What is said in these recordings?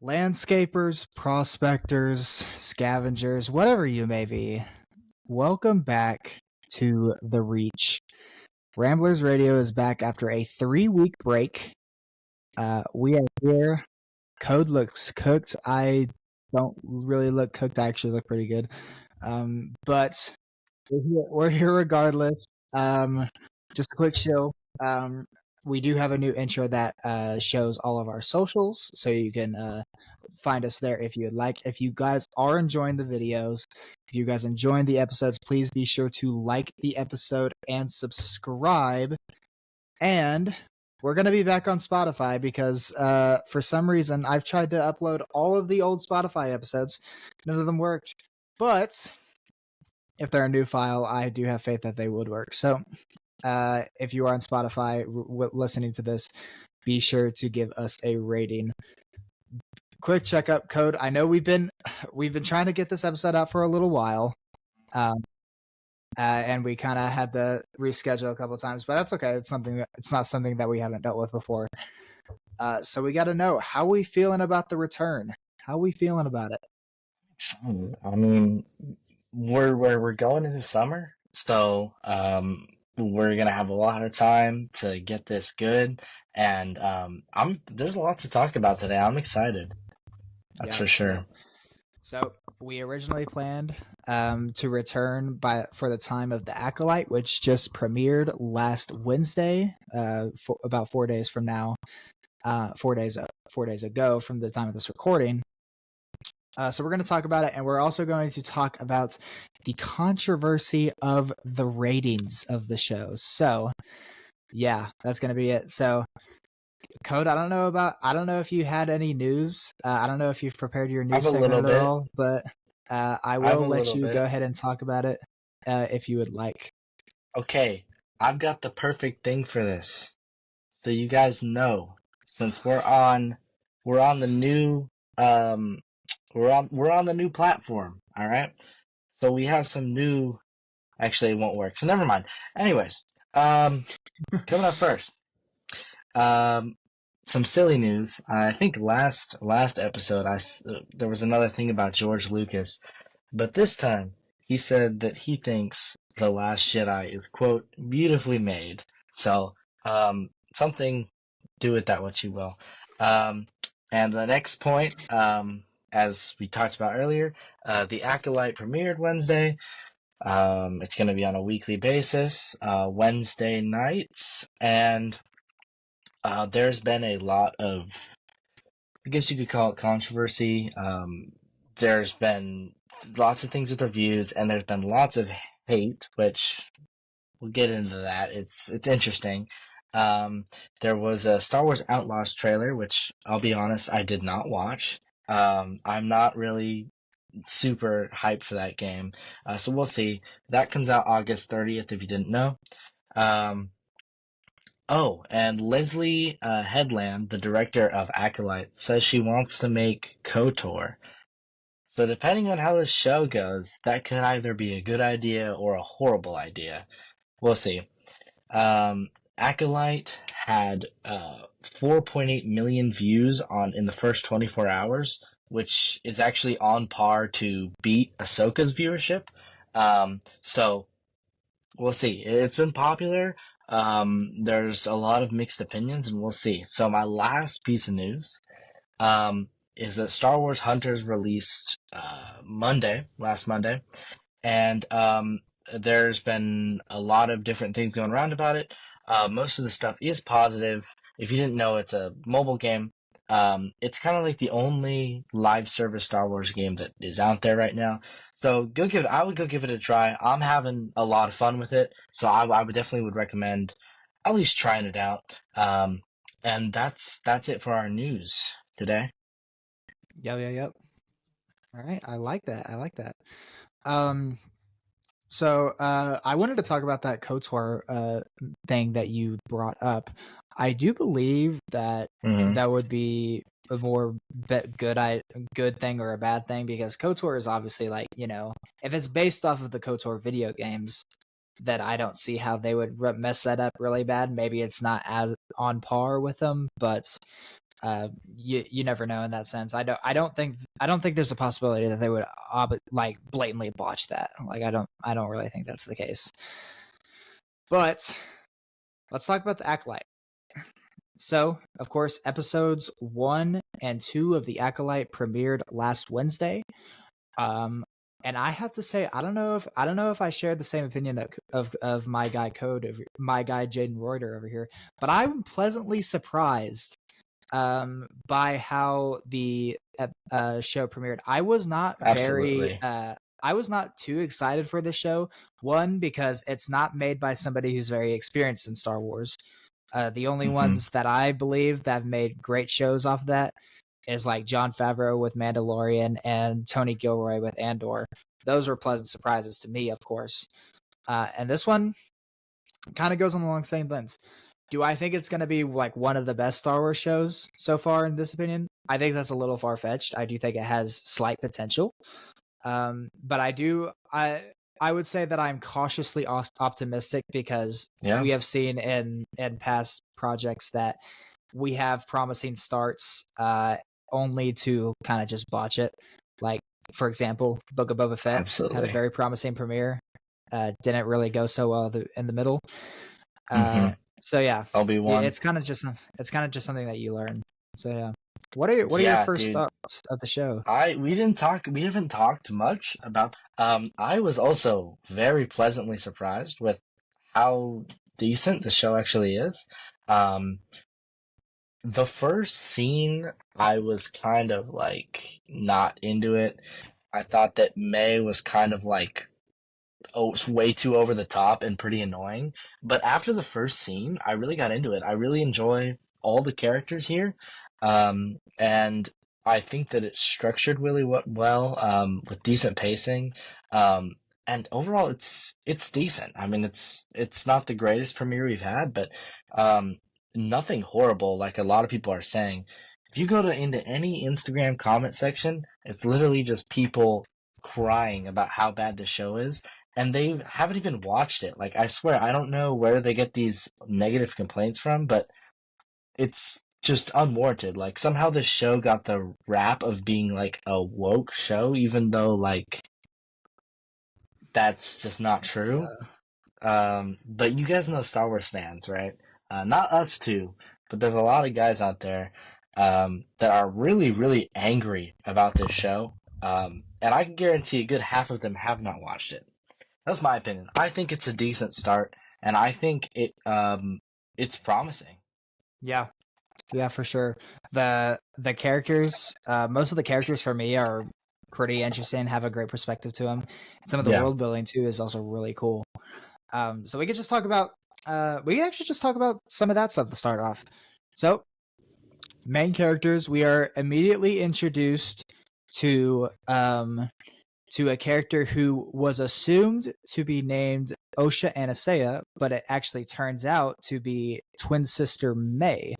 Landscapers, prospectors, scavengers, whatever you may be, welcome back to The Reach. Ramblers Radio is back after a 3-week break. We are here. Code looks cooked. I don't really look cooked. I actually look pretty good. But we're here regardless. Just a quick show. We do have a new intro that shows all of our socials, so you can find us there if you would like. If you guys are enjoying the videos, if you guys enjoying the episodes, please be sure to like the episode and subscribe. And we're going to be back on Spotify because for some reason I've tried to upload all of the old Spotify episodes. None of them worked. But if they're a new file, I do have faith that they would work. So if you are on Spotify listening to this, be sure to give us a rating. Quick checkup code. I know we've been trying to get this episode out for a little while, and we kind of had to reschedule a couple of times, but that's okay. It's not something that we haven't dealt with before. So we got to know, how we feeling about the return? How we feeling about it? I mean, we're going into summer, so we're gonna have a lot of time to get this good, and there's a lot to talk about today. I'm excited. That's for sure. So we originally planned to return for the time of the Acolyte, which just premiered last Wednesday, about 4 days from now, 4 days ago from the time of this recording. So we're going to talk about it, and we're also going to talk about the controversy of the ratings of the show. So, yeah, that's going to be it. So, Code, I don't know if you had any news. I don't know if you've prepared your news segment at all, but I will let you go ahead and talk about it if you would like. Okay, I've got the perfect thing for this. So you guys know, since we're on the new we're on the new platform, all right? So we have some new. Actually, it won't work. So never mind. Anyways, coming up first, some silly news. I think last episode, there was another thing about George Lucas, but this time he said that he thinks The Last Jedi is, quote, beautifully made. So something, do with that what you will. And the next point, as we talked about earlier, the Acolyte premiered Wednesday. It's going to be on a weekly basis, Wednesday nights, and there's been a lot of, I guess you could call it controversy. There's been lots of things with reviews, and there's been lots of hate, which we'll get into that. It's interesting. There was a Star Wars Outlaws trailer, which I'll be honest, I did not watch. I'm not really super hyped for that game, so we'll see. That comes out August 30th, if you didn't know. Oh, and Leslie Headland, the director of Acolyte, says she wants to make KOTOR. So depending on how this show goes, that could either be a good idea or a horrible idea. We'll see. Acolyte had 4.8 million views in the first 24 hours, which is actually on par to beat Ahsoka's viewership. So we'll see. It's been popular. There's a lot of mixed opinions, and we'll see. So my last piece of news is that Star Wars Hunters released last Monday, and there's been a lot of different things going around about it. Most of the stuff is positive. If you didn't know, it's a mobile game. It's kind of like the only live service Star Wars game that is out there right now. So I would go give it a try. I'm having a lot of fun with it, so I would definitely would recommend at least trying it out. And that's it for our news today. Yep. All right, I like that. So I wanted to talk about that KOTOR thing that you brought up. I do believe that that would be a more good thing or a bad thing, because KOTOR is obviously, like, if it's based off of the KOTOR video games, that I don't see how they would mess that up really bad. Maybe it's not as on par with them, but You never know in that sense. I don't think there's a possibility that they would like blatantly botch that. Like I don't really think that's the case. But let's talk about the Acolyte. So, of course, episodes 1 and 2 of the Acolyte premiered last Wednesday. And I have to say, I don't know if I share the same opinion of my guy my guy Jaden Reuter over here, but I'm pleasantly surprised by how the show premiered. I was not Absolutely. I was not too excited for the show. One, because it's not made by somebody who's very experienced in Star Wars. The only ones that I believe that have made great shows off of that is like Jon Favreau with Mandalorian and Tony Gilroy with Andor. Those were pleasant surprises to me, of course. And this one kind of goes on the same lines. Do I think it's going to be like one of the best Star Wars shows so far, in this opinion? I think that's a little far fetched. I do think it has slight potential, but I would say that I'm cautiously optimistic because we have seen in past projects that we have promising starts, only to kind of just botch it. Like, for example, Book of Boba Fett had a very promising premiere. Didn't really go so well in the middle. So yeah, Obi-Wan. It's kind of just something that you learn. So yeah, what are your first thoughts of the show? We haven't talked much about. I was also very pleasantly surprised with how decent the show actually is. The first scene, I was kind of like not into it. I thought that May was kind of like, it's way too over the top and pretty annoying. But after the first scene, I really got into it. I really enjoy all the characters here. And I think that it's structured really well, with decent pacing. And overall, it's decent. I mean, it's not the greatest premiere we've had, but nothing horrible like a lot of people are saying. If you go into any Instagram comment section, it's literally just people crying about how bad the show is, and they haven't even watched it. Like, I swear, I don't know where they get these negative complaints from, but it's just unwarranted. Like, somehow this show got the rap of being like a woke show, even though like that's just not true. But you guys know Star Wars fans, right? Not us two, but there's a lot of guys out there that are really, really angry about this show. And I can guarantee a good half of them have not watched it. That's my opinion. I think it's a decent start, and I think it's promising. Yeah, for sure. The characters, most of the characters for me are pretty interesting, have a great perspective to them. And some of the world building too is also really cool. So we could just talk about we can actually just talk about some of that stuff to start off. So, main characters, we are immediately introduced to a character who was assumed to be named Osha Anasea, but it actually turns out to be twin sister May.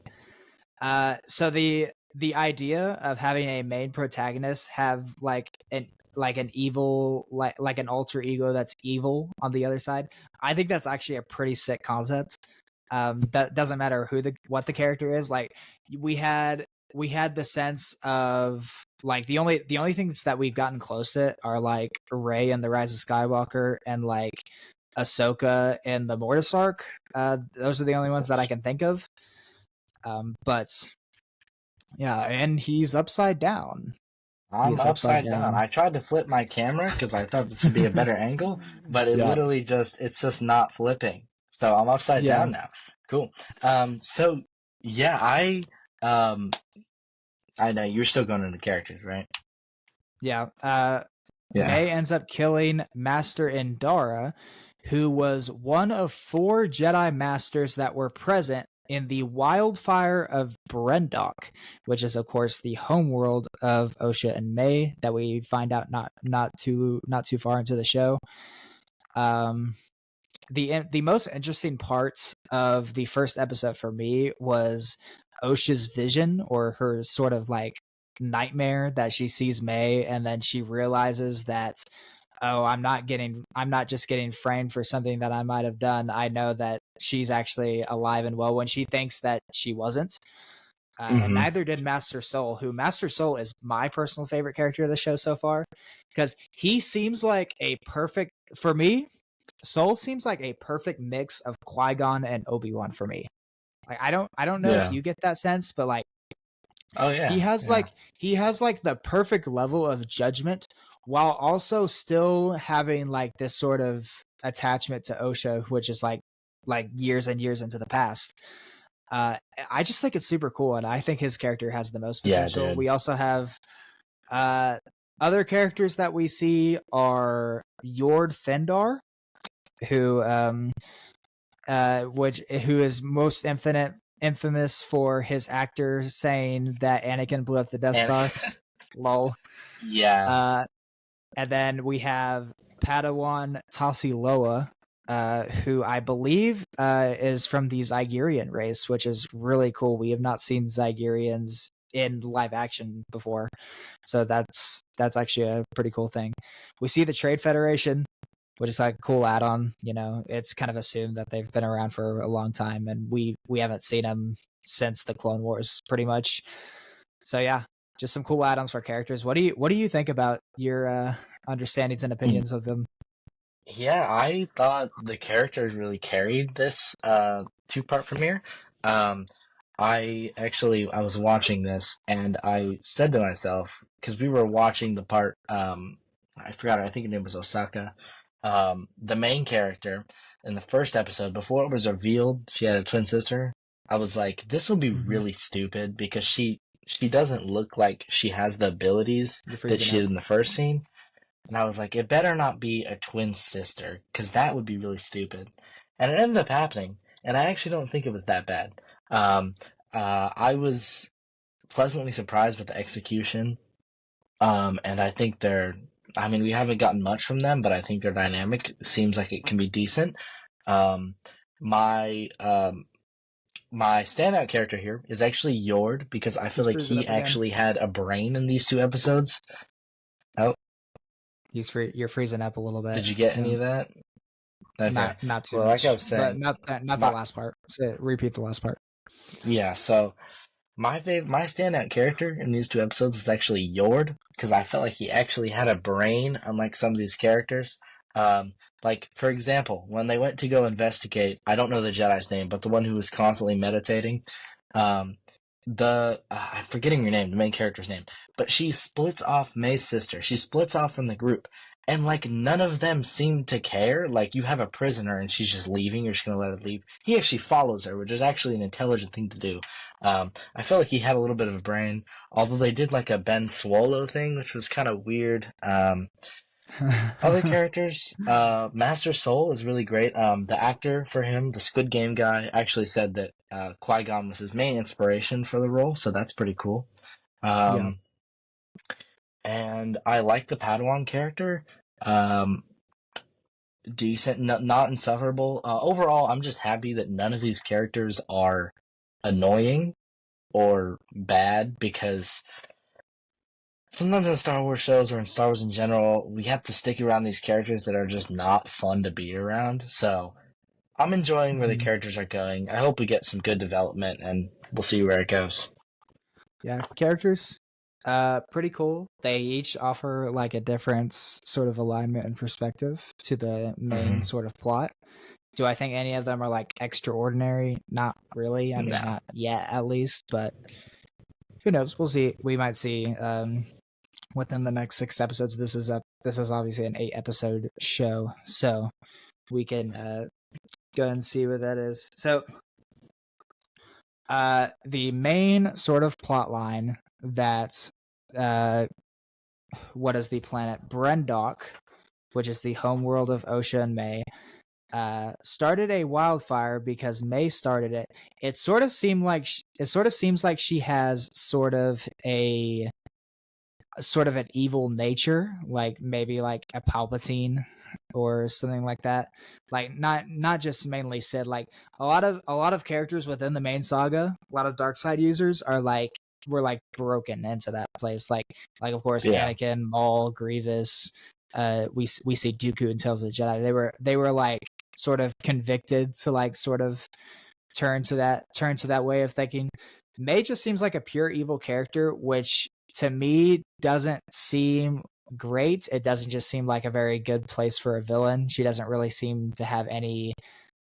So the idea of having a main protagonist have like an evil, like an alter ego that's evil on the other side, I think that's actually a pretty sick concept. That doesn't matter what the character is. Like, we had the sense of like the only things that we've gotten close to are like Rey and the Rise of Skywalker and like Ahsoka and the Mortis arc. Those are the only ones that I can think of. But yeah, and he's upside down. I'm upside down. I tried to flip my camera because I thought this would be a better angle, but it literally it's just not flipping. So I'm upside down now. Cool. So yeah, I know you're still going into characters, right? Yeah. May ends up killing Master Indara, who was one of 4 Jedi Masters that were present in the wildfire of Brendok, which is, of course, the homeworld of Osha and May that we find out not too far into the show. The most interesting part of the first episode for me was Osha's vision, or her sort of like nightmare that she sees May, and then she realizes that, oh, I'm not just getting framed for something that I might have done. I know that she's actually alive and well, when she thinks that she wasn't. And Mm-hmm. neither did Master Soul, who Master Soul is my personal favorite character of the show so far, because he seems like a perfect, for me, Soul seems like a perfect mix of Qui-Gon and Obi-Wan for me. Like I don't know if Yeah. you get that sense, but like Oh he yeah. has Yeah. like he has like the perfect level of judgment while also still having like this sort of attachment to Osha, which is like years and years into the past. Uh, I just think it's super cool, and I think his character has the most Yeah, potential. dude. We also have uh, other characters that we see are Yord Fendar, who who is most infamous for his actor saying that Anakin blew up the Death And Star. Lol. yeah. Uh, and then we have Padawan Tassiloa, who I believe is from the Zygerian race, which is really cool. We have not seen Zygerians in live action before, so that's actually a pretty cool thing. We see the Trade Federation, which is like a cool add-on. You know, it's kind of assumed that they've been around for a long time, and we haven't seen them since the Clone Wars, pretty much. So yeah, just some cool add-ons for characters. What do you think about your understandings and opinions of them? Yeah, I thought the characters really carried this two-part premiere. Um, I was watching this and I said to myself, because we were watching the part, I forgot, I think her name was Osaka, the main character in the first episode, before it was revealed she had a twin sister. I was like, this will be Mm-hmm. really stupid because she doesn't look like she has the abilities You're that freezing she up. did in the first scene. And I was like, it better not be a twin sister, because that would be really stupid. And it ended up happening, and I actually don't think it was that bad. Um, I was pleasantly surprised with the execution, and I think I mean, we haven't gotten much from them, but I think their dynamic seems like it can be decent. Um, my um, my standout character here is actually Yord, because I feel He's like freezing he up again. actually had a brain in these two episodes. Oh, He's free. You're freezing up a little bit. did you get any Yeah, of that? Okay. not too Well, like I much, was but saying, not the my last part. So repeat the last part. yeah, so my standout character in these two episodes is actually Yord, because I felt like he actually had a brain, unlike some of these characters. Um, like for example, when they went to go investigate, I don't know the Jedi's name, but the one who was constantly meditating, um, I'm forgetting her name, the main character's name, but she splits off May's sister. She splits off from the group. And like none of them seem to care. Like you have a prisoner and she's just leaving, you're just gonna let her leave. He actually follows her, which is actually an intelligent thing to do. I felt like he had a little bit of a brain, although they did like a Ben Swallow thing, which was kind of weird. Other characters, Master Soul is really great. The actor for him, the Squid Game guy, actually said that Qui-Gon was his main inspiration for the role, so that's pretty cool. Yeah. Um, and I like the Padawan character. Um, Decent, not insufferable. Overall, I'm just happy that none of these characters are annoying or bad, because sometimes in Star Wars shows or in Star Wars in general, we have to stick around these characters that are just not fun to be around. So I'm enjoying where the Mhm. characters are going. I hope we get some good development, and we'll see where it goes. Yeah, characters, pretty cool. They each offer like a different sort of alignment and perspective to the main Hmm. sort of plot. Do I think any of them are like extraordinary? Not really. I mean, No. not yet, at least. But who knows? We'll see. We might see within the next 6 episodes. This is obviously an 8 episode show, so we can go and see what that is. So, the main sort of plot line that uh, what is the planet Brendok, which is the homeworld of Osha and May, started a wildfire because May started it. It sort of seems like she has sort of an evil nature, like maybe like a Palpatine or something like that. Like not just mainly Sid. Like a lot of characters within the main saga, a lot of dark side users are like were like broken into that place. Like of course Yeah. Anakin, Maul, Grievous. We see Dooku and Tales of the Jedi. They were like sort of convicted to like sort of turn to that way of thinking. May just seems like a pure evil character, which to me doesn't seem great. It doesn't just seem like a very good place for a villain. She doesn't really seem to have any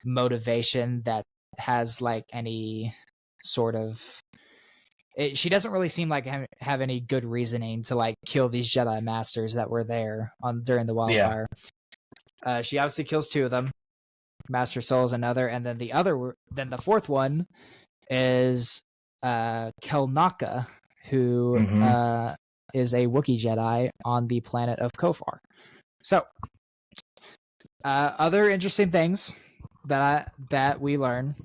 motivation that has like any sort of she doesn't really seem like have any good reasoning to like kill these Jedi Masters that were there on during the wildfire. She obviously kills two of them. Master Soul is another, and then the fourth one is Kelnaka, who Mm-hmm. is a Wookiee Jedi on the planet of Kofar. So, other interesting things that we learn: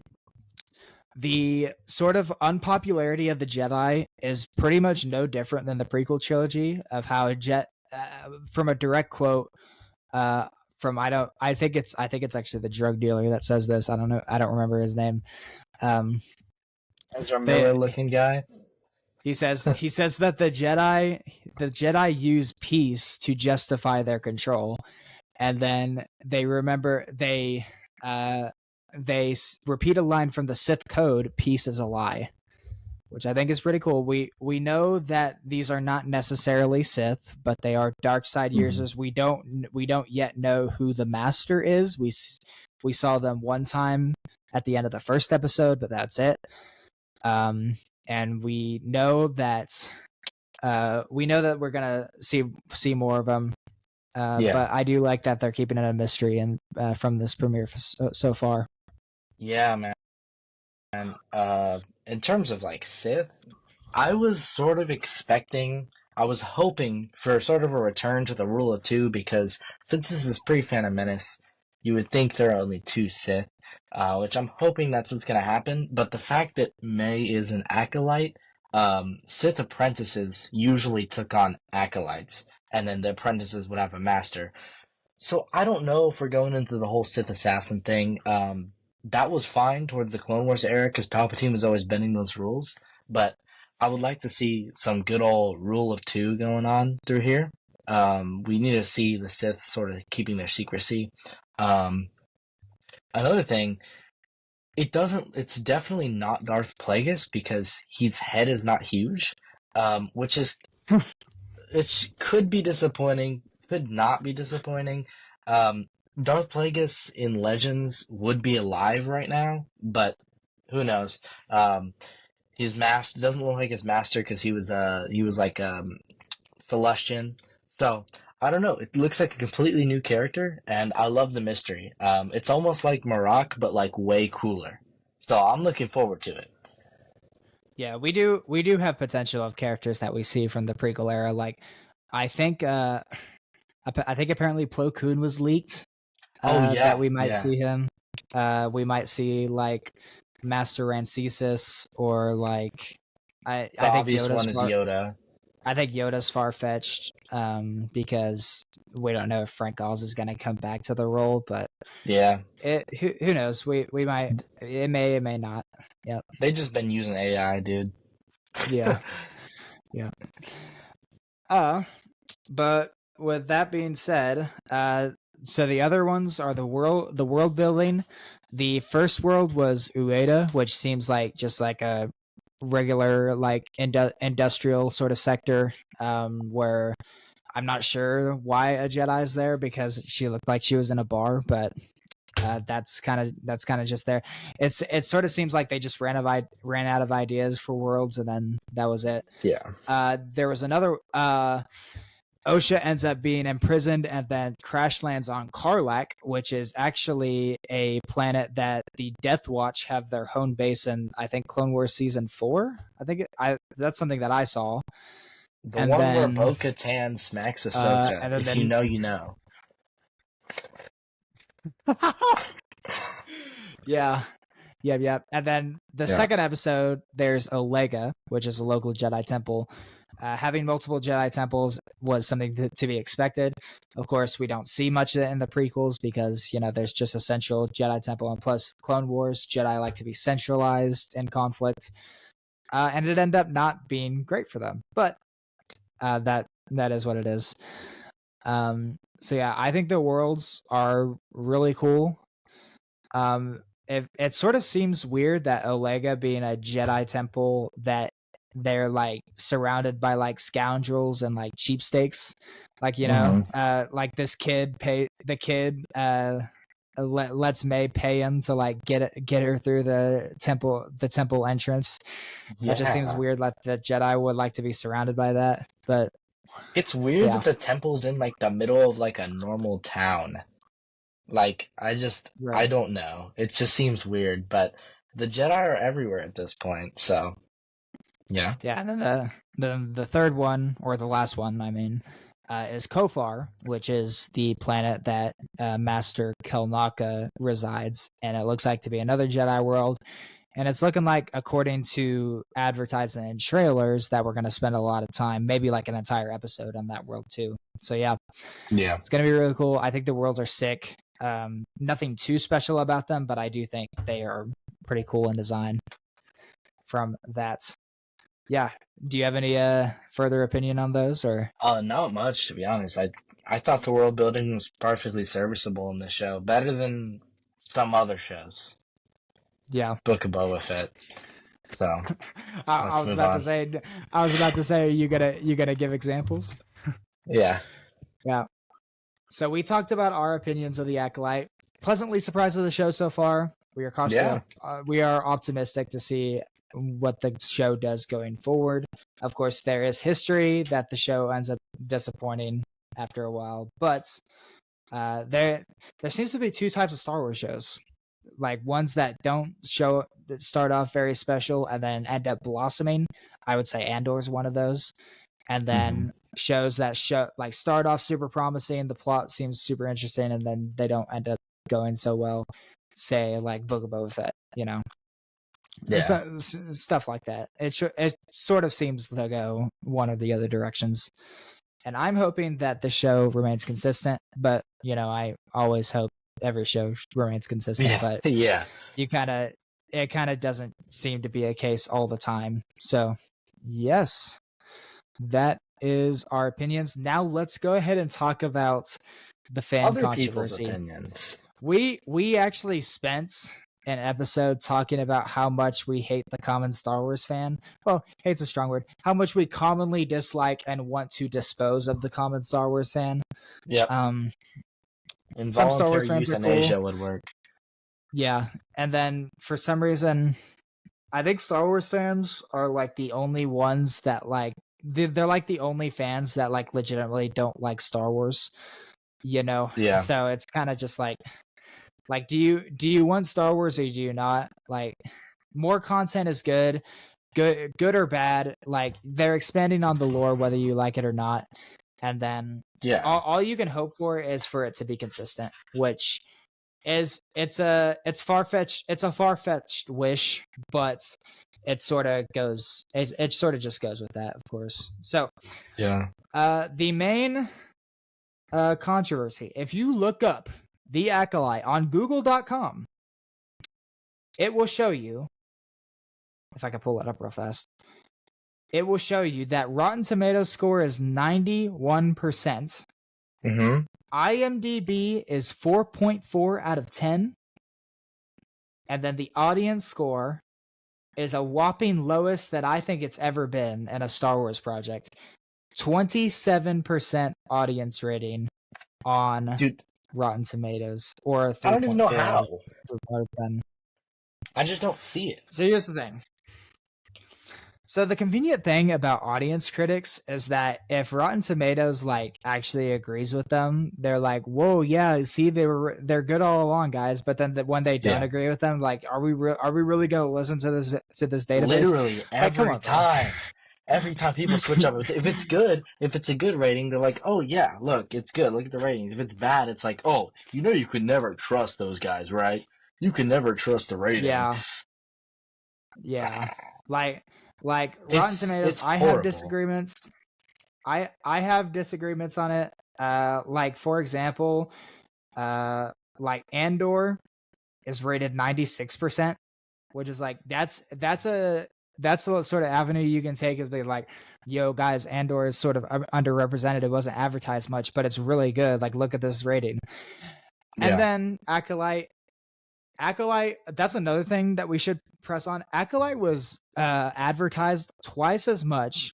the sort of unpopularity of the Jedi is pretty much no different than the prequel trilogy of how from a direct quote from I think it's actually the drug dealer that says this. I don't know. I don't remember his name. Ezra They Miller looking guy. He says that the Jedi use peace to justify their control, and then they remember they repeat a line from the Sith code: "Peace is a lie," which I think is pretty cool. We know that these are not necessarily Sith, but they are dark side users. We don't yet know who the master is. We saw them one time at the end of the first episode, but that's it. And we know that we're gonna see more of them. But I do like that they're keeping it a mystery and from this premiere so far. Yeah, man. And in terms of like Sith, I was sort of expecting, I was hoping for sort of a return to the rule of two because since this is pre-Phantom Menace, you would think there are only two Sith, which I'm hoping that's what's going to happen. But the fact that May is an acolyte, Sith apprentices usually took on acolytes, and then the apprentices would have a master. So I don't know if we're going into the whole Sith assassin thing. That was fine towards the Clone Wars era because Palpatine was always bending those rules. But I would like to see some good old rule of two going on through here. We need to see the Sith sort of keeping their secrecy. Another thing, it's definitely not Darth Plagueis because his head is not huge, which is it could be disappointing, could not be disappointing. Darth Plagueis in Legends would be alive right now, but who knows? His master doesn't look like his master because he was like Celestian. So I don't know. It looks like a completely new character, and I love the mystery. It's almost like Marak, but like way cooler. So I'm looking forward to it. Yeah, we do have potential of characters that we see from the prequel era. Like, I think apparently Plo Koon was leaked. Oh That yeah, we might yeah. see him. We might see like Master Rancisis or like The obvious one is Yoda. I think Yoda's far fetched because we don't know if Frank Oz is going to come back to the role, but Yeah, who knows? We might it may not. Yep. they just been using AI, dude. Yeah. Yeah. But with that being said, so the other ones are the world building. The first world was Ueda, which seems like just like a regular like industrial sort of sector, where I'm not sure why a Jedi's there because she looked like she was in a bar, but that's kind of just there. It sort of seems like they just ran out of ideas for worlds, and then that was it. Yeah. There was another. Osha ends up being imprisoned and then crash lands on Karlak, which is actually a planet that the Death Watch have their home base in. I think Clone Wars season 4. That's something that I saw. The And one where then, Bo-Katan smacks Ahsoka. and If you know, you know. yeah, yeah. And then the second episode, there's Olega, which is a local Jedi temple. Having multiple Jedi temples was something to be expected. Of course, we don't see much of it in the prequels because, there's just a central Jedi temple. And plus, Clone Wars, Jedi like to be centralized in conflict. And it ended up not being great for them. But that is what it is. So, yeah, I think the worlds are really cool. it sort of seems weird that Olega being a Jedi temple that they're like surrounded by like scoundrels and like cheapsteaks, like like this kid pay the kid lets May pay him to like get her through the temple entrance. That just seems Yeah. weird. Like the Jedi would like to be surrounded by that, but It's weird yeah, that the temple's in like the middle of like a normal town. Like, I right. don't know. It just seems weird, but the Jedi are everywhere at this point, so yeah. Yeah, and then the third one, or the last one, I mean, is Kofar, which is the planet that Master Kelnaka resides, and it looks like to be another Jedi world. And it's looking like, according to advertising and trailers, that we're going to spend a lot of time, maybe like an entire episode on that world too. So yeah, Yeah. it's going to be really cool. I think the worlds are sick. Nothing too special about them, but I do think they are pretty cool in design from that. Yeah. Do you have any further opinion on those, or? Not much to be honest. I thought the world building was perfectly serviceable in this show, better than some other shows. Yeah. Book of Boba Fett. So I let's was move about to on. say are you gonna give examples? Yeah. Yeah. So we talked about our opinions of the Acolyte. Pleasantly surprised with the show so far. We are cautiously Yeah. we are optimistic to see what the show does going forward. Of course, there is history that the show ends up disappointing after a while, but there seems to be two types of Star Wars shows, like ones that don't that start off very special and then end up blossoming. I would say Andor is one of those, and Mm-hmm. then shows that like start off super promising, the plot seems super interesting, and then they don't end up going so well. Say like Book of Boba Fett, Yeah. stuff like that. It sort of seems to go one or the other directions, and I'm hoping that the show remains consistent. But I always hope every show remains consistent. Yeah. But Yeah. it kind of doesn't seem to be a case all the time. So yes, that is our opinions. Now let's go ahead and talk about the fan Other people's controversy. opinions. We actually spent an episode talking about how much we hate the common Star Wars fan. Well, hate's a strong word. How much we commonly dislike and want to dispose of the common Star Wars fan. Yep. Some Star Wars Involuntary fans are cool. euthanasia would work. Yeah, and then for some reason, I think Star Wars fans are like the only ones that like they're like the only fans that like legitimately don't like Star Wars. Yeah. So it's kind of just like do you want Star Wars or do you not? Like, more content is good or bad. Like, they're expanding on the lore whether you like it or not, and then Yeah. all you can hope for is for it to be consistent, which is it's a far-fetched wish, but it sort of just goes with that, of course. So Yeah. the main controversy, if you look up The Acolyte on google.com, it will show you, if I can pull it up real fast, it will show you that Rotten Tomatoes score is 91%. Mm-hmm. IMDb is 4.4 out of 10. And then the audience score is a whopping lowest that I think it's ever been in a Star Wars project. 27% audience rating on Dude, Rotten Tomatoes, or a I don't even know 3.4 out how. of 10. I just don't see it. So here's the thing. So the convenient thing about audience critics is that if Rotten Tomatoes like actually agrees with them, they're like, "Whoa, yeah, see, they're good all along, guys." But then when they don't Yeah. agree with them, like, are we really going to listen to this database? Literally Like, come every on, time. Every time people switch up, if it's a good rating, they're like, oh yeah, look, it's good. Look at the ratings. If it's bad, it's like, oh, you could never trust those guys, right? You can never trust the rating. Yeah. Like Rotten Tomatoes, it's I have horrible. disagreements. I have disagreements on it. Like, for example, like Andor is rated 96%, which is like that's a sort of avenue you can take, is be like, yo guys, Andor is sort of underrepresented. It wasn't advertised much, but it's really good. Like, look at this rating. Yeah. And then Acolyte Acolyte, that's another thing that we should press on. Acolyte was advertised twice as much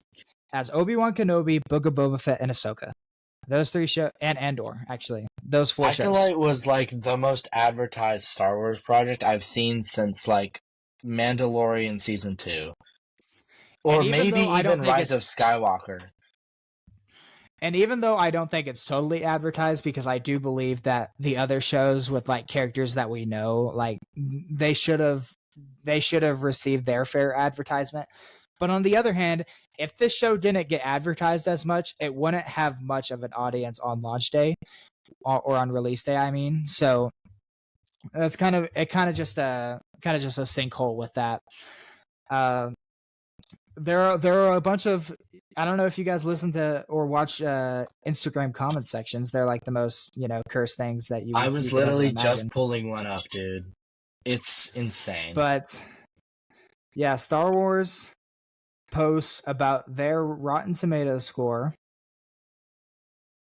as Obi-Wan Kenobi, Book of Boba Fett, and Ahsoka. Those three shows, and Andor, actually. Those 4 shows. Acolyte was like the most advertised Star Wars project I've seen since like Mandalorian season 2. Or And even maybe though I don't even think Rise of Skywalker. And even though I don't think it's totally advertised, because I do believe that the other shows with like characters that we know, like they should have received their fair advertisement. But on the other hand, if this show didn't get advertised as much, it wouldn't have much of an audience on launch day or on release day. I mean, so that's kind of just a sinkhole with that. There are a bunch of, I don't know if you guys listen to or watch Instagram comment sections. They're like the most, cursed things that you I you was could ever literally imagine. just pulling one up, dude. It's insane. But yeah, Star Wars posts about their Rotten Tomatoes score.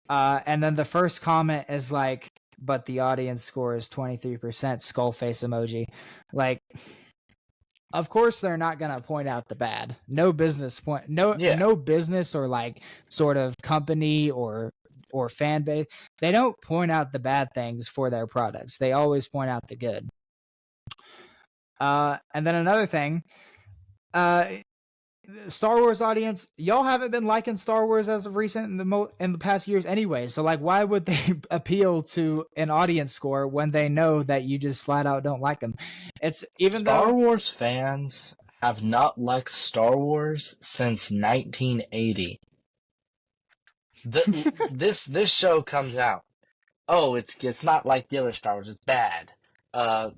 And then the first comment is like, but the audience score is 23%, skull face emoji. Like, of course they're not gonna point out the bad. No business or like sort of company or fan base. They don't point out the bad things for their products. They always point out the good. And then another thing, Star Wars audience, y'all haven't been liking Star Wars as of recent in the past years anyway. So like, why would they appeal to an audience score when they know that you just flat out don't like them? It's even Star Wars fans have not liked Star Wars since 1980. This show comes out. Oh, it's not like the other Star Wars. It's bad. The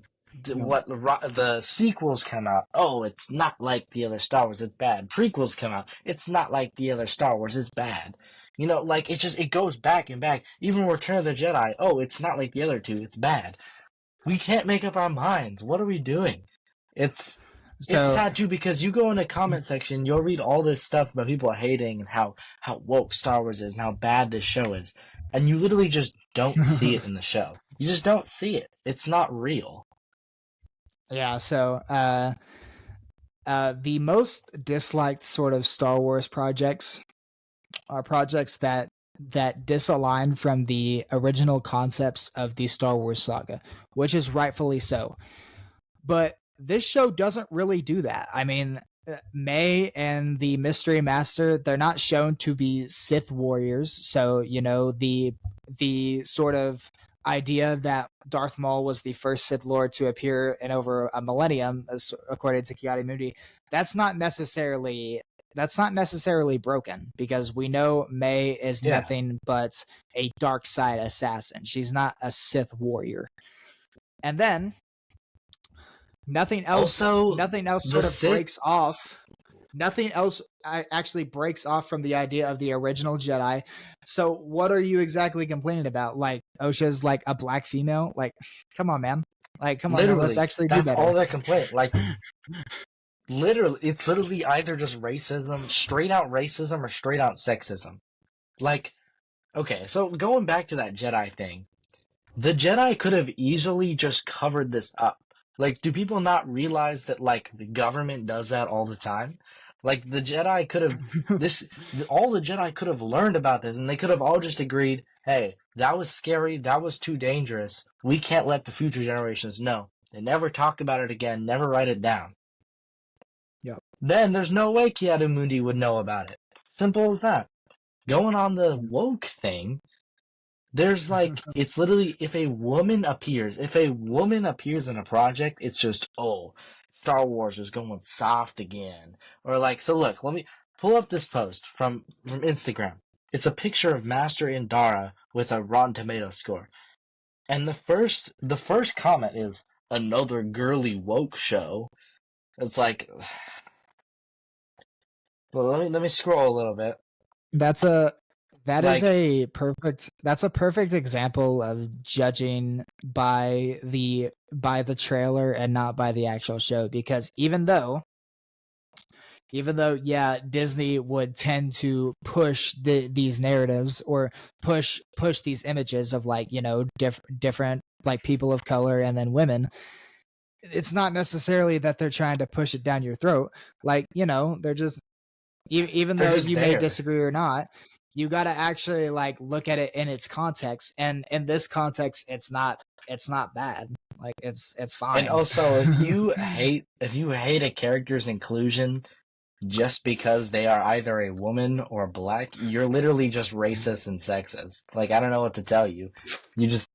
sequels come out. Oh, it's not like the other Star Wars. It's bad. Prequels come out. It's not like the other Star Wars. It's bad. Like it goes back and back. Even Return of the Jedi. Oh, it's not like the other two. It's bad. We can't make up our minds. What are we doing? It's sad too, because you go in the comment section, you'll read all this stuff about people hating and how woke Star Wars is and how bad this show is, and you literally just don't see it in the show. You just don't see it. It's not real. Yeah, so the most disliked sort of Star Wars projects are projects that disalign from the original concepts of the Star Wars saga, which is rightfully so. But this show doesn't really do that. I mean, May and the Mystery Master, they're not shown to be Sith warriors. So, the sort of idea that Darth Maul was the first Sith Lord to appear in over a millennium, according to Ki-Adi-Mundi, that's not necessarily broken, because we know May is nothing but a dark side assassin. She's not a Sith warrior. And then nothing else sort of breaks off. Nothing else actually breaks off from the idea of the original Jedi. So what are you exactly complaining about? Like, Osha's like a black female? Like, come on, man. Like, come on, man, let's actually do better. That's all their complaint. Like, it's literally either just racism, straight out racism, or straight out sexism. Like, okay, so going back to that Jedi thing, the Jedi could have easily just covered this up. Like, do people not realize that, like, the government does that all the time? Like, the Jedi could have, all the Jedi could have learned about this, and they could have all just agreed, hey, that was scary, that was too dangerous, we can't let the future generations know. They never talk about it again, never write it down. Yep. Then there's no way Ki-Adi-Mundi would know about it. Simple as that. Going on the woke thing, there's like, it's literally, if a woman appears in a project, it's just, oh, Star Wars is going soft again. Or like, so look, let me pull up this post from Instagram. It's a picture of Master Indara with a Rotten Tomatoes score. And the first comment is, another girly woke show. It's like, well, let me scroll a little bit. That's a perfect example of judging by the trailer and not by the actual show, because even though yeah, Disney would tend to push these narratives or push these images of, like, different like people of color and then women, it's not necessarily that they're trying to push it down your throat. Like, they're just, even They're though just you may there. disagree or not, you got to actually like look at it in its context. And in this context, it's not bad. Like it's And fine. also, if you hate a character's inclusion just because they are either a woman or black, you're literally just racist and sexist. Like, I don't know what to tell you. You just,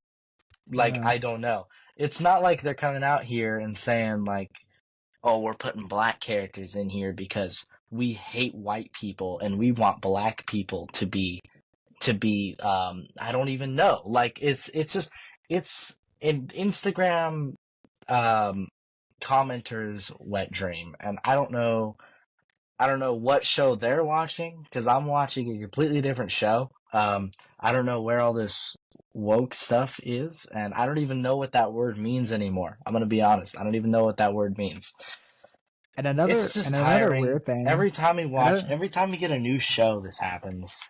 like, Yeah. I don't know. It's not like they're coming out here and saying, like, oh, we're putting black characters in here because we hate white people and we want black people to be I don't even know. Like, it's just, it's an Instagram commenters wet dream, and I don't know what show they're watching because I'm watching a completely different show. I don't know where all this woke stuff is, and I don't even know what that word means anymore. I'm gonna be honest. I don't even know what that word means. And It's another just and another tiring. weird thing. Every time we watch, Another every time we get a new show, this happens.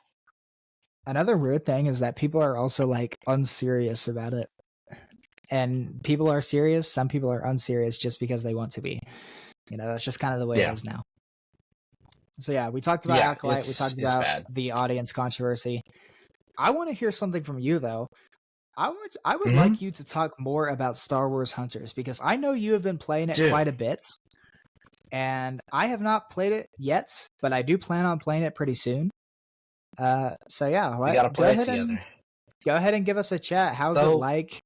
another weird thing is that people are also like unserious about it. And people are serious, some people are unserious just because they want to be. That's just kind of the way it Yeah, is now. So yeah, we talked about yeah, Acolyte, we it's talked it's about bad. the audience controversy. I want to hear something from you though. I would Hmm. like you to talk more about Star Wars Hunters because I know you have been playing it Dude, quite a bit, and I have not played it yet, but I do plan on playing it pretty soon. So yeah, we gotta go play it ahead and together. give us a chat. How's it So, like?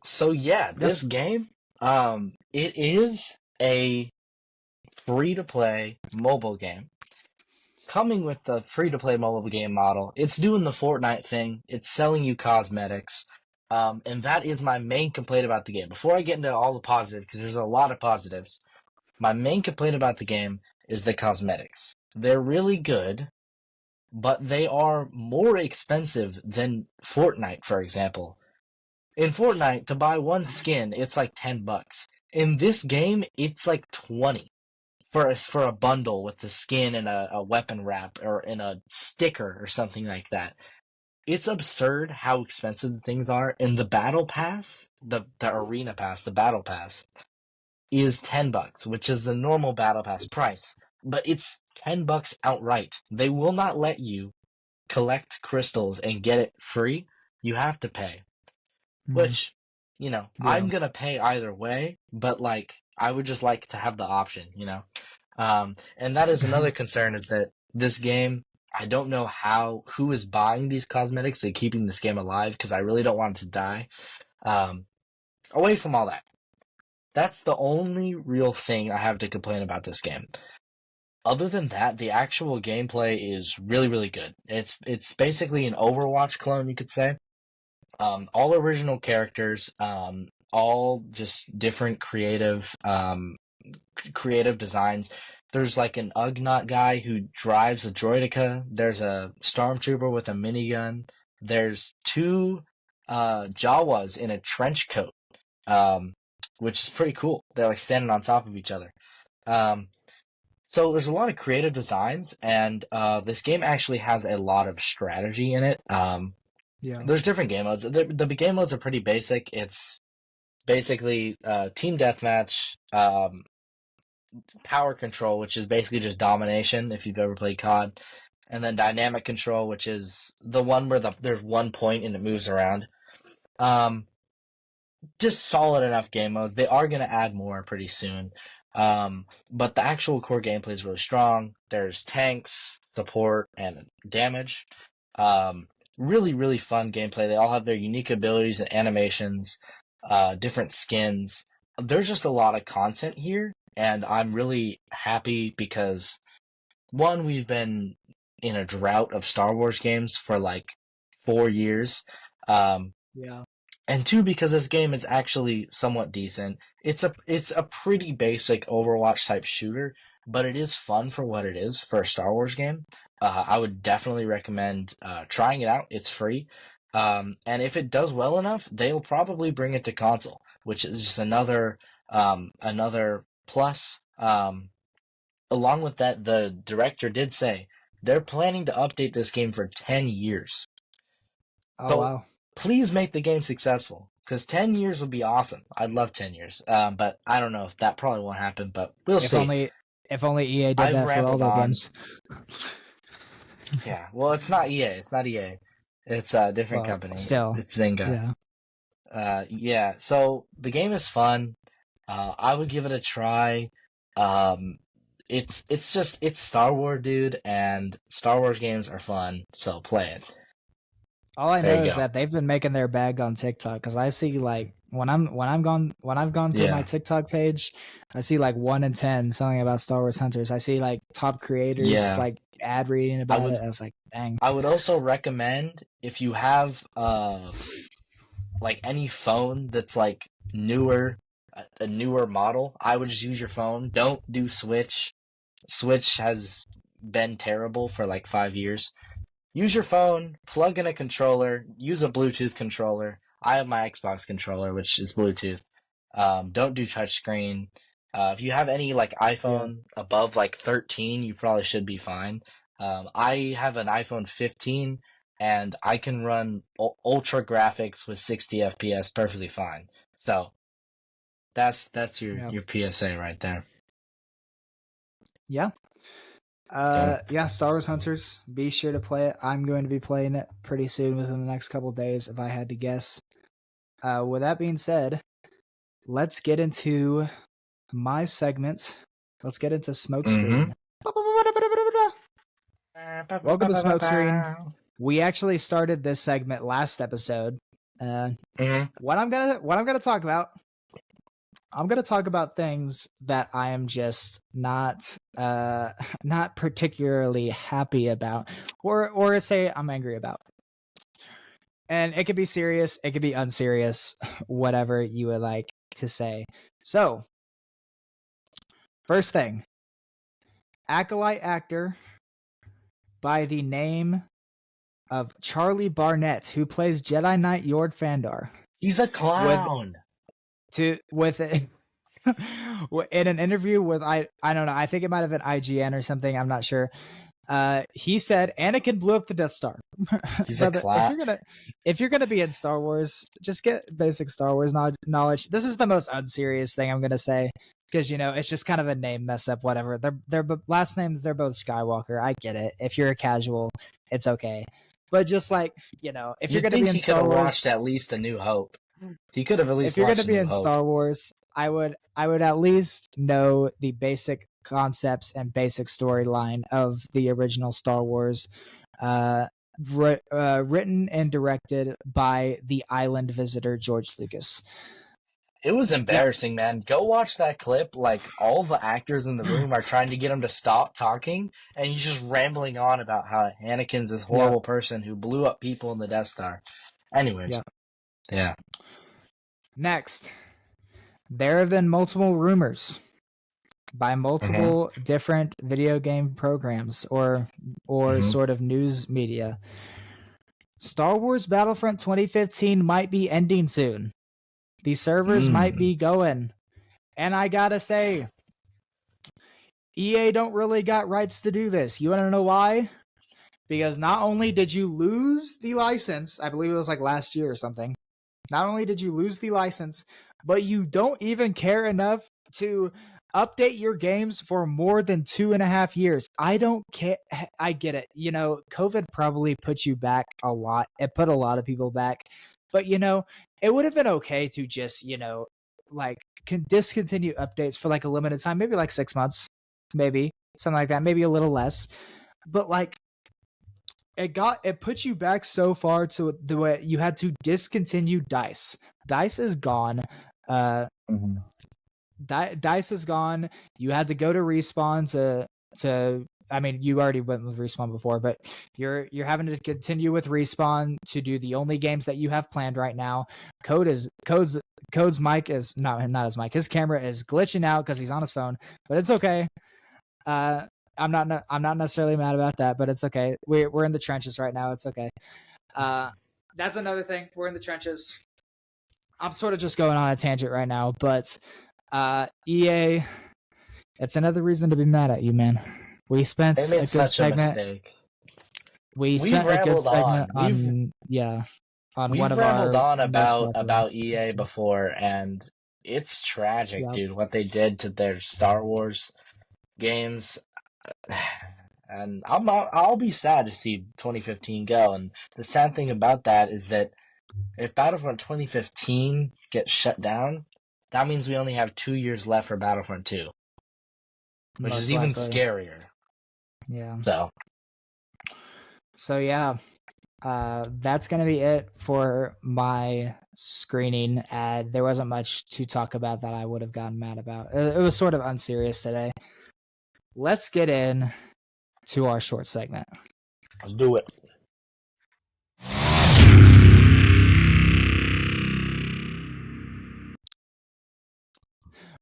so yeah, Go. this game, it is a free to play mobile game. Coming with the free to play mobile game model, it's doing the Fortnite thing. It's selling you cosmetics. And that is my main complaint about the game. Before I get into all the positives, because there's a lot of positives, my main complaint about the game is the cosmetics. They're really good, but they are more expensive than Fortnite, for example. In Fortnite, to buy one skin, it's like $10. In this game, it's like 20 for a bundle with the skin and a weapon wrap or in a sticker or something like that. It's absurd how expensive the things are. And the battle pass, the arena pass, the battle pass is $10, which is the normal battle pass price. But it's $10 outright. They will not let you collect crystals and get it free. You have to pay. Mm, Which, yeah. I'm gonna pay either way, but like I would just like to have the option. And that is another concern is that this game, I don't know who is buying these cosmetics and keeping this game alive because I really don't want it to die. Um, Away from all that, that's the only real thing I have to complain about this game. Other than that, the actual gameplay is really, really good. It's basically an Overwatch clone, you could say. All original characters, all just different creative designs. There's like an Ugnaught guy who drives a droideka. There's a stormtrooper with a minigun. There's two Jawas in a trench coat, um, which is pretty cool. They're like standing on top of each other. Um, so there's a lot of creative designs, and this game actually has a lot of strategy in it. Yeah. There's different game modes. The game modes are pretty basic. It's basically team deathmatch, power control, which is basically just domination if you've ever played COD, and then dynamic control, which is the one where there's one point and it moves around. Um, just solid enough game modes. They are going to add more pretty soon. But the actual core gameplay is really strong. There's tanks, support, and damage. Um, Really, really fun gameplay. They all have their unique abilities and animations, different skins. There's just a lot of content here, and I'm really happy because one, we've been in a drought of Star Wars games for like 4 years. Um, Yeah. and two, because this game is actually somewhat decent. It's a pretty basic Overwatch type shooter, but it is fun for what it is for a Star Wars game. I would definitely recommend trying it out. It's free, and if it does well enough, they'll probably bring it to console, which is just another plus. Along with that, the director did say they're planning to update this game for 10 years. Oh So wow. please make the game successful. Because 10 years would be awesome. I'd love 10 years. But I don't know if that probably won't happen, but we'll see. If only EA did I've that for all rambled their on. games. Yeah, well, it's not EA. It's not EA. It's a different Well, company. still, It's Zynga. yeah. Yeah, so the game is fun. I would give it a try. Um, it's Star Wars, dude, and Star Wars games are fun, so play it. All I There know you is go. that they've been making their bag on TikTok because I see like when I've gone through my Yeah, TikTok page, I see like 1 in 10 something about Star Wars Hunters. I see like top creators yeah. like ad reading I about it. would I was like, dang, I would also recommend if you have like any phone that's like newer, a newer model, I would just use your phone. Don't do Switch. Switch has been terrible for like 5 years. Use your phone, plug in a controller, use a Bluetooth controller. I have my Xbox controller, which is Bluetooth. Don't do touchscreen. If you have any like yeah, iPhone above like 13, you probably should be fine. I have an iPhone 15, and I can run ultra graphics with 60 FPS perfectly fine. So that's yeah, your PSA right there. yeah. Yeah. Yeah, Star Wars Hunters. Be sure to play it. I'm going to be playing it pretty soon within the next couple days, if I had to guess. With that being said, let's get into my segment. Let's get into Mm-hmm. Smokescreen. Welcome to Smokescreen. We actually started this segment last episode. Mm-hmm. What I'm gonna talk about. I'm gonna talk about things that I am just not particularly happy about, or say I'm angry about. And it could be serious, it could be unserious, whatever you would like to say. So, first thing, Acolyte actor by the name of Charlie Barnett, who plays Jedi Knight Yord Fandar, He's a with clown. with in an interview with I don't know, I think it might have been IGN or something, I'm not sure. He said Anakin blew up the Death Star. He's a Brother, clown. if you're gonna be in Star Wars, just get basic Star Wars knowledge. This is the most unserious thing I'm gonna say because it's just kind of a name mess up. Whatever. Their last names, they're both Skywalker. I get it. If you're a casual, it's okay. But just like if you're You'd gonna be think in he could Star have watched Wars, at least A New Hope. He could have at least if you're gonna watched A be New in Hope. Star Wars, I would at least know the basic concepts and basic storyline of the original Star Wars, written and directed by the island visitor George Lucas. It was Yeah, embarrassing, man. Go watch that clip. Like, all the actors in the room are trying to get him to stop talking, and he's just rambling on about how Anakin's this yeah, horrible person who blew up people in the Death Star. Anyways, yeah. yeah. Next, there have been multiple rumors by Mm-hmm. multiple different video game programs or Mm-hmm. sort of news media. Star Wars Battlefront 2015 might be ending soon. The servers might Mm. be going. And I gotta say, EA don't really got rights to do this. You wanna know why? Because not only did you lose the license, I believe it was like last year or something, not only did you lose the license, but you don't even care enough to update your games for more than 2.5 years. I don't care. I get it. COVID probably put you back a lot. It put a lot of people back. But, it would have been okay to just, like discontinue updates for like a limited time, maybe like 6 months, maybe something like that, maybe a little less. But like, it put you back so far to the way you had to discontinue Dice. Dice is gone. Uh, Mm-hmm. Dice is gone. You had to go to Respawn to. I mean, you already went with Respawn before, but you're having to continue with Respawn to do the only games that you have planned right now. Code's mic is not his mic. His camera is glitching out because he's on his phone, but it's okay. I'm not necessarily mad about that, but it's okay. We're in the trenches right now. It's okay. That's another thing. We're in the trenches. I'm sort of just going on a tangent right now, but EA, it's another reason to be mad at you, man. We They spent made a good such a segment. mistake. We We've spent a good rambled segment on. We've on yeah. on one We've of rambled our on most popular. about EA before, and it's tragic, Yep. dude, what they did to their Star Wars games. And I'll be sad to see 2015 go. And the sad thing about that is that if Battlefront 2015 gets shut down, that means we only have 2 years left for Battlefront 2, which is Most even likely. scarier. Yeah. So Yeah. That's gonna be it for my screening. There wasn't much to talk about that I would have gotten mad about. It was sort of unserious today. Let's get in to our short segment. let's do it.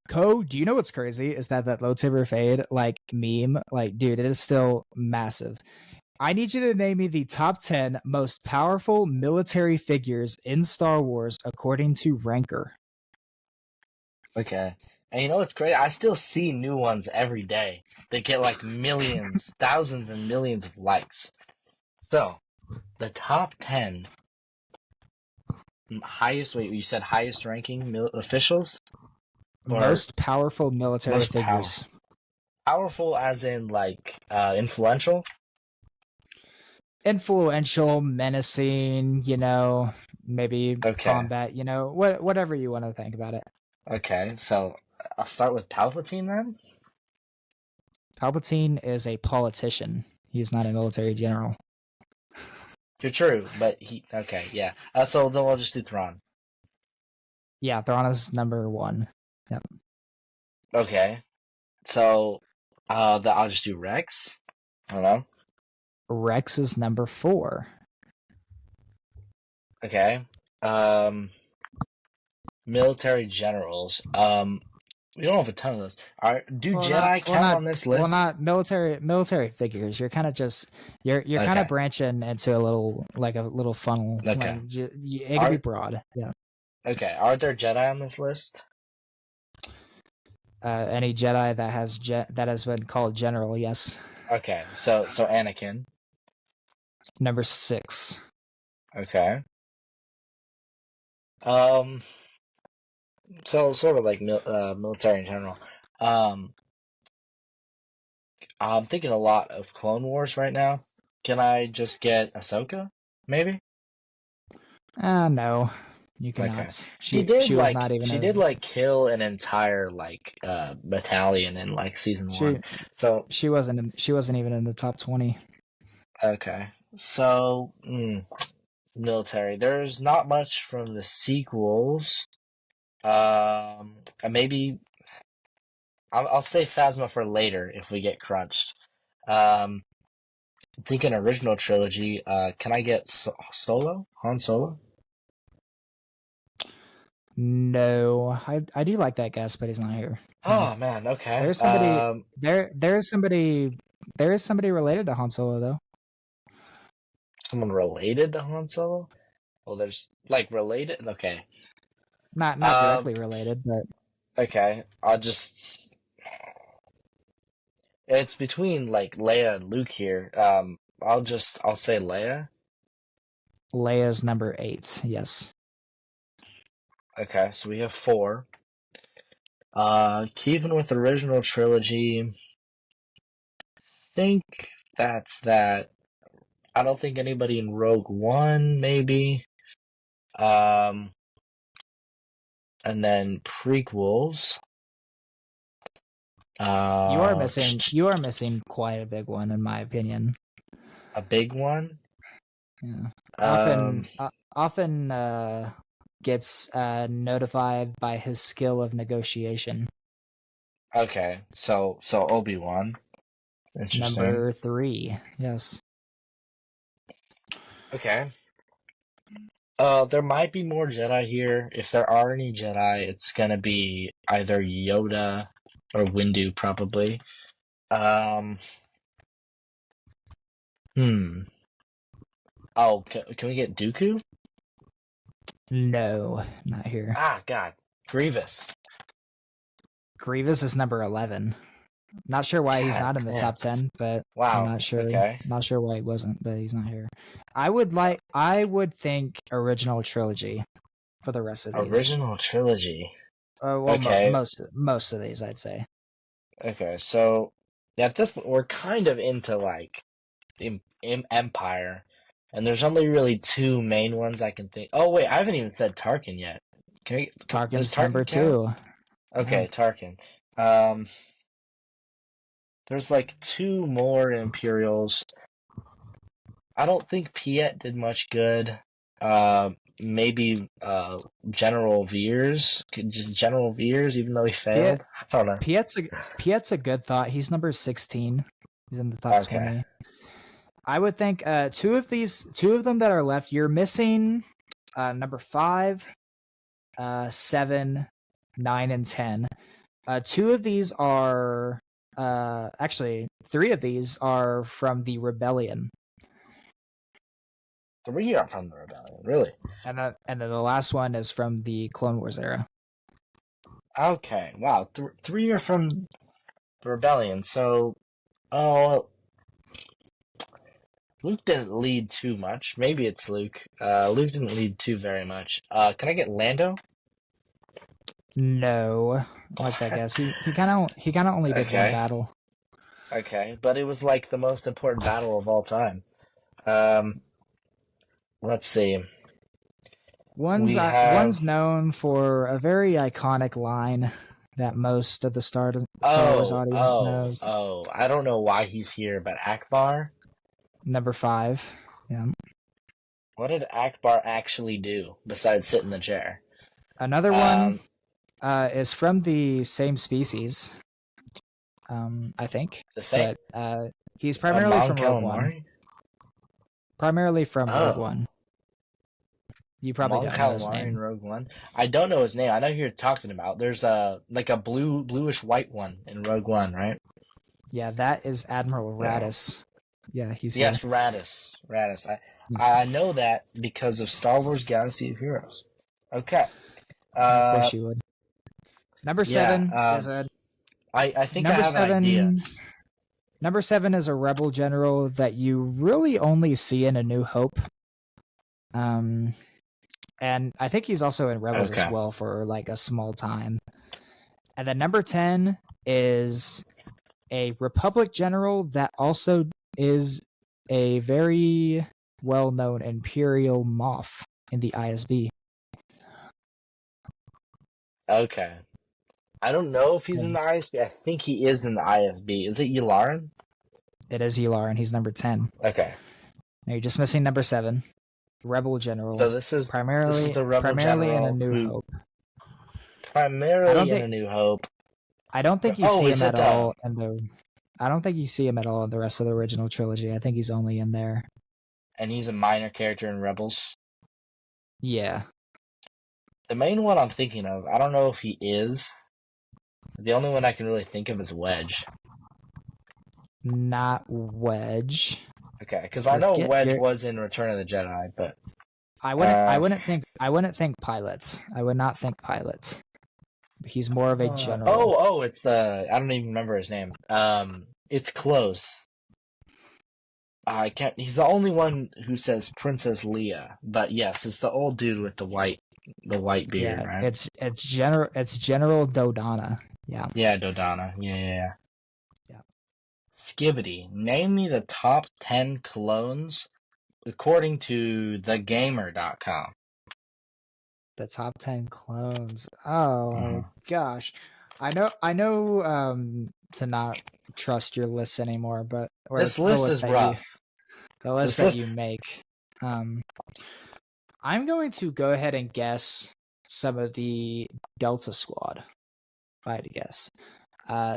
Do you know what's crazy? Is that low tibber fade like meme? Like, dude, it is still massive. I need you to name me the top 10 most powerful military figures in Star Wars according to Ranker. Okay. And you know what's great? I still see new ones every day. They get like millions, thousands, and millions of likes. So, the top 10 highest, wait, you said highest ranking officials? Or Most powerful military most powerful? figures. Powerful as in like influential? Influential, menacing, maybe Okay. combat, whatever you want to think about it. Okay, so I'll start with Palpatine then? Palpatine is a politician. He's not a military general. You're true, but okay, yeah. So then we'll just do Thrawn. Yeah, Thrawn is number 1. Yep. Okay. So I'll just do Rex. I don't know. Rex is number 4. Okay. Military generals. We don't have a ton of those. Do Jedi count on this list? Well, not military figures. You're kind of just you're kind Okay. of branching into a little funnel. Okay. It can be broad. Yeah. Okay. Are there Jedi on this list? Any Jedi that has been called general, yes. Okay. So Anakin. Number 6. Okay. So sort of like military in general. I'm thinking a lot of Clone Wars right now. Can I just get Ahsoka? Maybe. No, you cannot. Okay. She was not even. She did like kill an entire like battalion in like season 1. So she wasn't even in the top 20. okay. So military. There's not much from the sequels. Maybe I'll say Phasma for later if we get crunched. Thinking original trilogy. Can I get Solo? Han Solo? No, I do like that guess, but he's not here. Oh man, okay. There's somebody there is somebody related to Han Solo though. Someone related to Han Solo? Well, there's like related. Okay. Not directly related, but okay. It's between like Leia and Luke here. I'll say Leia. Leia's number 8. Yes. Okay, so we have 4. Keeping with the original trilogy, think that's that. I don't think anybody in Rogue One, maybe. And then prequels. You are missing quite a big one in my opinion. A big one? Yeah. Often gets notified by his skill of negotiation. Okay, so Obi-Wan. Interesting. Number 3, yes. Okay. There might be more Jedi here. If there are any Jedi, it's gonna be either Yoda or Windu, probably. Oh, can we get Dooku? No, not here. Ah, God. Grievous. Grievous is number 11. Not sure why he's God not in the damn. top 10, but I'm Wow. not sure. Okay. Not sure why he wasn't, but he's not here. I would think original trilogy for the rest of these. Original trilogy. Well, Okay. most of these, I'd say. Okay. So at this point, we're kind of into like Empire, and there's only really two main ones I can think. Oh wait, I haven't even said Tarkin yet. Does Tarkin's number Tarkin count? 2. Yeah. Okay, Tarkin. Um, there's like two more Imperials. I don't think Piet did much good. Maybe General Veers, just General Veers, even though he Piet, failed. I don't know. Piet's a good thought. He's number 16. He's in the top Okay, 20. I would think two of them that are left, you're missing number 5, 7, 9, and 10. Two of these are actually 3 of these are from the Rebellion. 3 are from the Rebellion, really. And then the last one is from the Clone Wars era. Okay, wow, 3 are from the Rebellion. So, oh, Luke didn't lead too much. Maybe it's Luke. Luke didn't lead too very much. Can I get Lando? No, I like that guess. He kind of only did one Okay, battle. okay, but it was like the most important battle of all time. Um, let's see. We One's have. known for a very iconic line that most of the Star Wars audience knows. I don't know why he's here, but Akbar. Number 5. Yeah. What did Akbar actually do besides sit in the chair? Another one Um, is from the same species. I think, the same. but he's primarily Mon from Rogue One. Calamari. Primarily from Rogue Oh, One. You probably Mon don't know his Calamari in name. Rogue One. I don't know his name. I know who you're talking about. There's a like a bluish white one in Rogue One, right? Yeah, that is Admiral Yeah. Radis. Yeah, he's here. Yes, Radis. Radis. I know that because of Star Wars Galaxy of Heroes. Okay. Of course you would. Number Yeah. 7 is a I think I number have an idea. 7. Number 7 is a rebel general that you really only see in A New Hope. And I think he's also in Rebels as Okay. well for like a small time. And then number 10 is a Republic general that also is a very well-known Imperial Moff in the ISB. Okay. I don't know if he's in the ISB. I think he is in the ISB. Is it Yularen? It is Yularen, and he's number 10. Okay. Now you're just missing number 7, Rebel General. So this is the Rebel primarily General in A New Hope. primarily in A New Hope. I don't think you Oh, see is him it at all in the. I don't think you see him at all in the rest of the original trilogy. I think he's only in there. and he's a minor character in Rebels? Yeah. The main one I'm thinking of, I don't know if he is. The only one I can really think of is Wedge. Not Wedge. Okay, because I know Forget Wedge your- was in Return of the Jedi, but I wouldn't think pilots. I would not think pilots. He's more of a general. it's the I don't even remember his name. It's close. I can't. He's the only one who says Princess Leia, but yes, it's the old dude with the white beard, Yeah, right? it's General Dodonna. Yeah. Yeah, Dodonna. Yeah. Yeah. Skibbity. Name me the top 10 clones according to thegamer.com. The top 10 clones. Oh gosh. I know to not trust your lists anymore, but This list is rough. The list that you make. I'm going to go ahead and guess some of the Delta Squad, if I had to guess.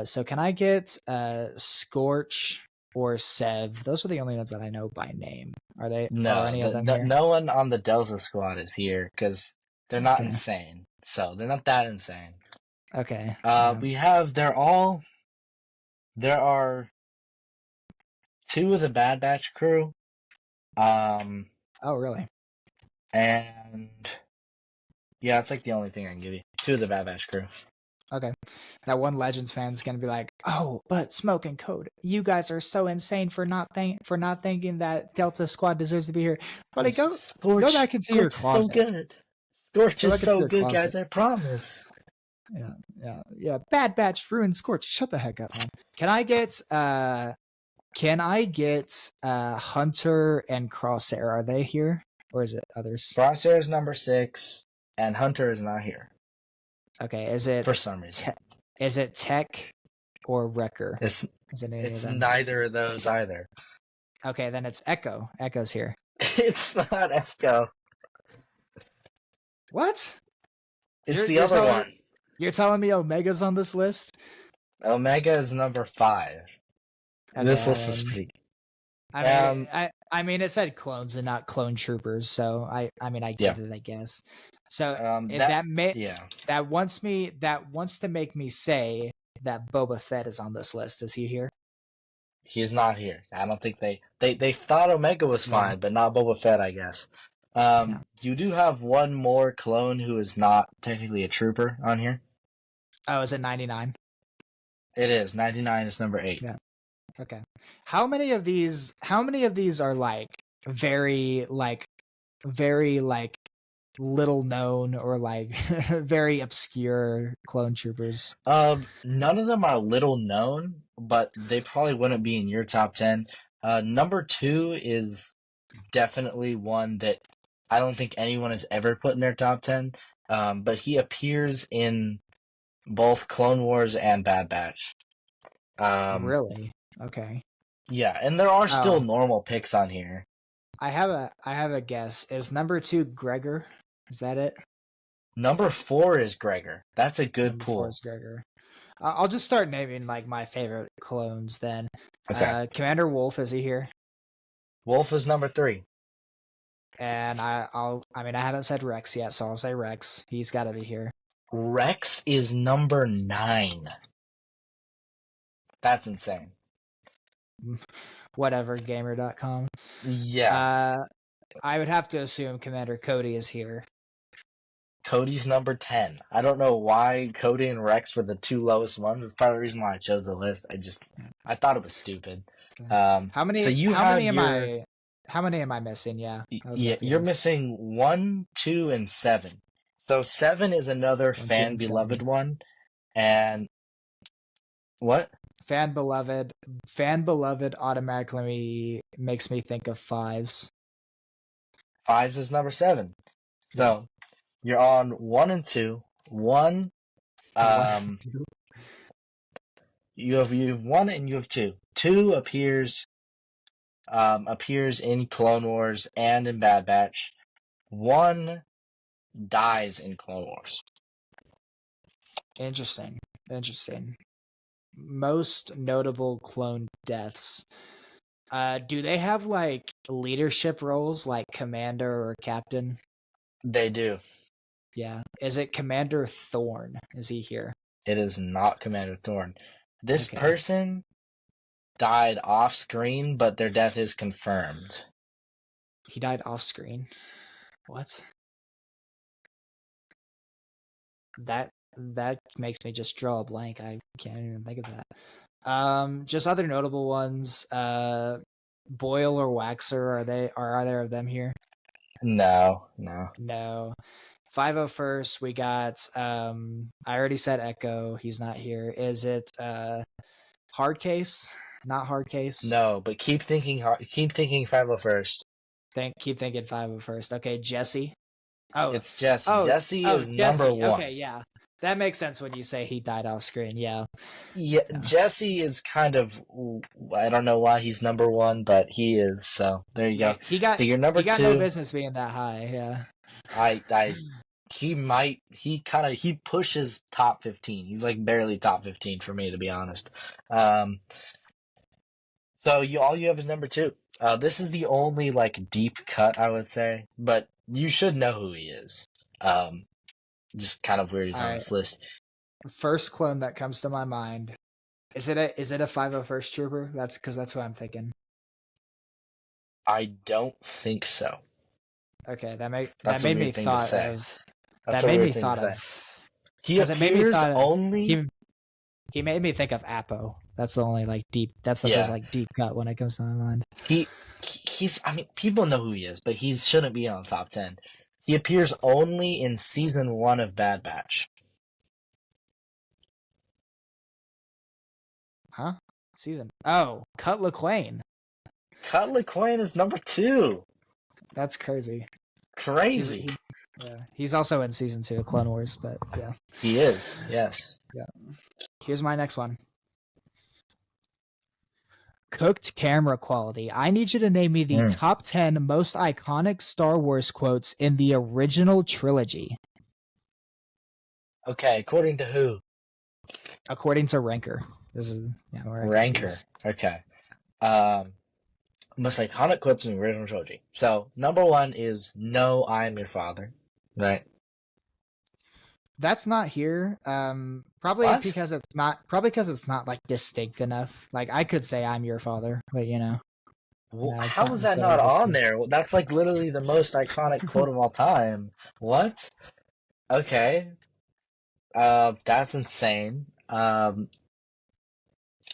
So can I get Scorch or Sev? Those are the only ones that I know by name. Are there any of them here? No one on the Delta Squad is here because they're not insane. So they're not that insane. Okay. We have there are 2 of the Bad Batch crew. Oh really? And yeah, it's like the only thing I can give you. 2 of the Bad Batch crew. Okay. That one Legends fan is gonna be like, "Oh, but Smoke and Code, you guys are so insane for not thinking that Delta Squad deserves to be here." Buddy, go back into your Scorch is so closet. good. Scorch Go is back into so your good, closet. guys. I promise. Yeah. Bad Batch ruined Scorch. Shut the heck up, man. Can I get Hunter and Crosshair? Are they here, or is it others? Crosshair is number 6, and Hunter is not here Okay, for some reason. is it Tech or Wrecker? It's Is it any of it's them? neither of those either. Okay, then it's Echo. Echo's here. It's not Echo. What? It's the other one. You're telling me Omega's on this list? Omega is number 5. Okay, This list is pretty. I mean, it said clones and not clone troopers, so I get it, I guess. So that wants to make me say that Boba Fett is on this list. Is he here? He's not here. I don't think they thought Omega was fine, but not Boba Fett, I guess. You do have one more clone who is not technically a trooper on here. Oh, is it 99? It is. 99 is number 8. Yeah. Okay. How many of these are like very little known or like very obscure clone troopers? None of them are little known, but they probably wouldn't be in your top 10. Number 2 is definitely one that I don't think anyone has ever put in their top 10. But he appears in both Clone Wars and Bad Batch. Really? Okay. Yeah, and there are still normal picks on here. I have a guess. Is number 2 Gregor? Is that it? Number 4 is Gregor. That's a good Number pool. 4 is Gregor. I'll just start naming like my favorite clones then. Okay. Commander Wolf, is he here? Wolf is number 3. And I haven't said Rex yet, so I'll say Rex. He's got to be here. Rex is number 9. That's insane. Whatever, gamer.com. Yeah. I would have to assume Commander Cody is here. Cody's number 10. I don't know why Cody and Rex were the 2 lowest ones. It's part of the reason why I chose the list. I thought it was stupid. How many am I missing? Yeah. You're missing 1, 2, and 7. So 7 is another fan beloved one. And what? Fan beloved automatically makes me think of 5s. 5s is number 7. So you're on 1 and 2. 1. You have 1 and you have 2. 2 appears in Clone Wars and in Bad Batch. 1 dies in Clone Wars. Interesting. Most notable clone deaths. Do they have like leadership roles like commander or captain? They do. Yeah. Is it Commander Thorn? Is he here? It is not Commander Thorn. This person died off screen, but their death is confirmed. He died off screen? What? That makes me just draw a blank. I can't even think of that. Just other notable ones. Boyle or Waxer, are either of them here? No. 501st, we got I already said Echo, he's not here. Is it Hard Case? Not Hard Case? No, but keep thinking 501st. Keep thinking 501st. Okay, Jesse. Oh, it's Jesse. Jesse is number 1. Okay, yeah. That makes sense when you say he died off screen, yeah. Yeah, Jesse is kind of, I don't know why he's number 1, but he is, so there you go. He got number 2. He got no business being that high, yeah. He pushes top 15. He's like barely top 15 for me, to be honest. So all you have is number 2. This is the only like deep cut, I would say, but you should know who he is. Just kind of weird he's on this list. First clone that comes to my mind. Is it a 501st trooper? That's what I'm thinking. I don't think so. Okay, that made me thought of He Because it made me appears thought only. he made me think of Appo. That's the only like deep. That's the first Yeah, like deep cut when it comes to my mind. he's. I mean, people know who he is, but he shouldn't be on the top 10. He appears only in season 1 of Bad Batch. Huh? Season. Oh, Cut LaQuaine. Cut LaQuaine is number 2. That's crazy. Crazy. Yeah. He's also in season 2 of Clone Wars, but yeah. He is. Yes. Yeah. Here's my next one. Cooked camera quality. I need you to name me the top 10 most iconic Star Wars quotes in the original trilogy. Okay, according to who? According to Ranker. This is Ranker. Okay. Most iconic quotes in the original trilogy. So, number 1 is "No, I am your father." Right? That's not here. Probably What? because it's not. Probably because it's not like distinct enough. Like I could say I'm your father, but Well, it's how not is that necessarily not on distinct. there? Well, that's like literally the most iconic quote of all time. What? Okay. That's insane.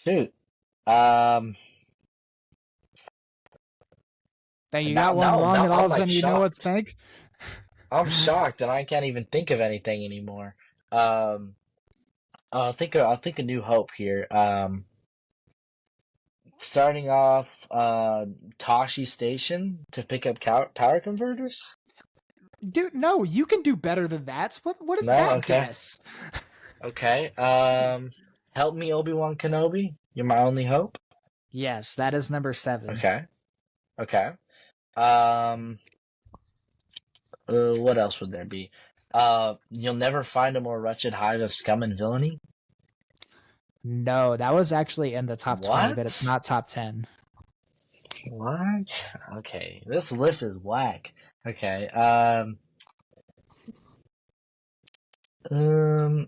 Shoot. Um, Then you now, got one wrong, now and all I'm of a like sudden you know what to shocked. think. I'm shocked, and I can't even think of anything anymore. I'll think of New Hope here. Starting off, Toshi Station to pick up power converters. Dude, no, you can do better than that. What is No, that okay, guess? okay. Help me, Obi-Wan Kenobi. You're my only hope. Yes, that is number 7. Okay, okay. Um, what else would there be? You'll never find a more wretched hive of scum and villainy. No, that was actually in the top 20, but it's What? not top 10. What? Okay, this list is whack. Okay.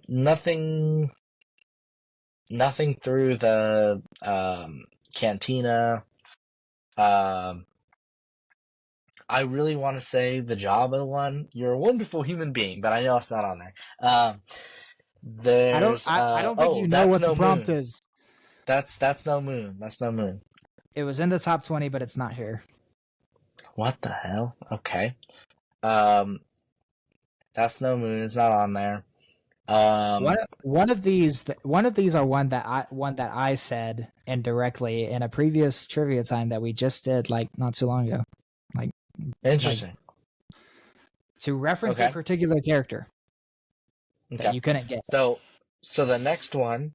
Nothing. Nothing through the cantina. Um, I really want to say the Jabba one. You're a wonderful human being, but I know it's not on there. There's I don't think oh, you know that's what the no prompt moon. is. That's no moon. That's no moon. It was in the top 20, but it's not here. What the hell? Okay. Um, that's no moon. It's not on there. One of these are one that I said indirectly in a previous trivia time that we just did like not too long ago. Like Interesting. To reference a Okay. particular character that Okay. you couldn't get. So the next one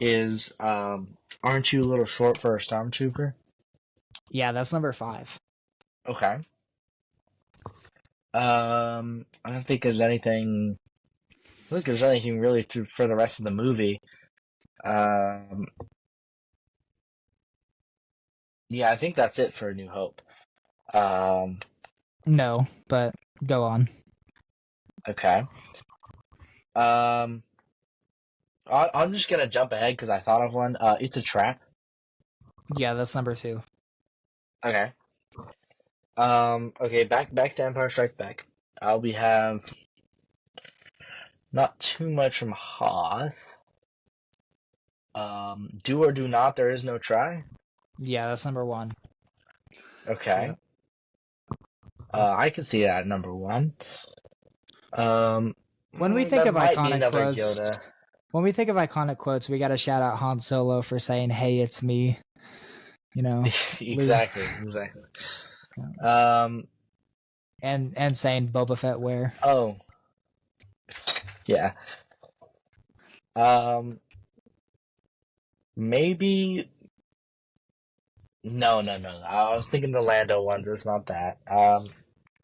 is aren't you a little short for a stormtrooper? Yeah, that's number 5. Okay. I don't think there's anything. I don't think there's anything really for the rest of the movie. Yeah, I think that's it for A New Hope. No, but go on. Okay. I'm just gonna jump ahead because I thought of one. It's a trap. Yeah, that's number 2. Okay. Okay. Back to Empire Strikes Back. We have not too much from Hoth. Do or do not. There is no try. Yeah, that's number 1. Okay. Yep. I can see that at number 1. When we think that of might be iconic another quotes, Yoda. when we think of iconic quotes, we got to shout out Han Solo for saying, "Hey, it's me." You know, Exactly. and saying Boba Fett where. Oh, yeah. Maybe. No. I was thinking the Lando ones. It's not that.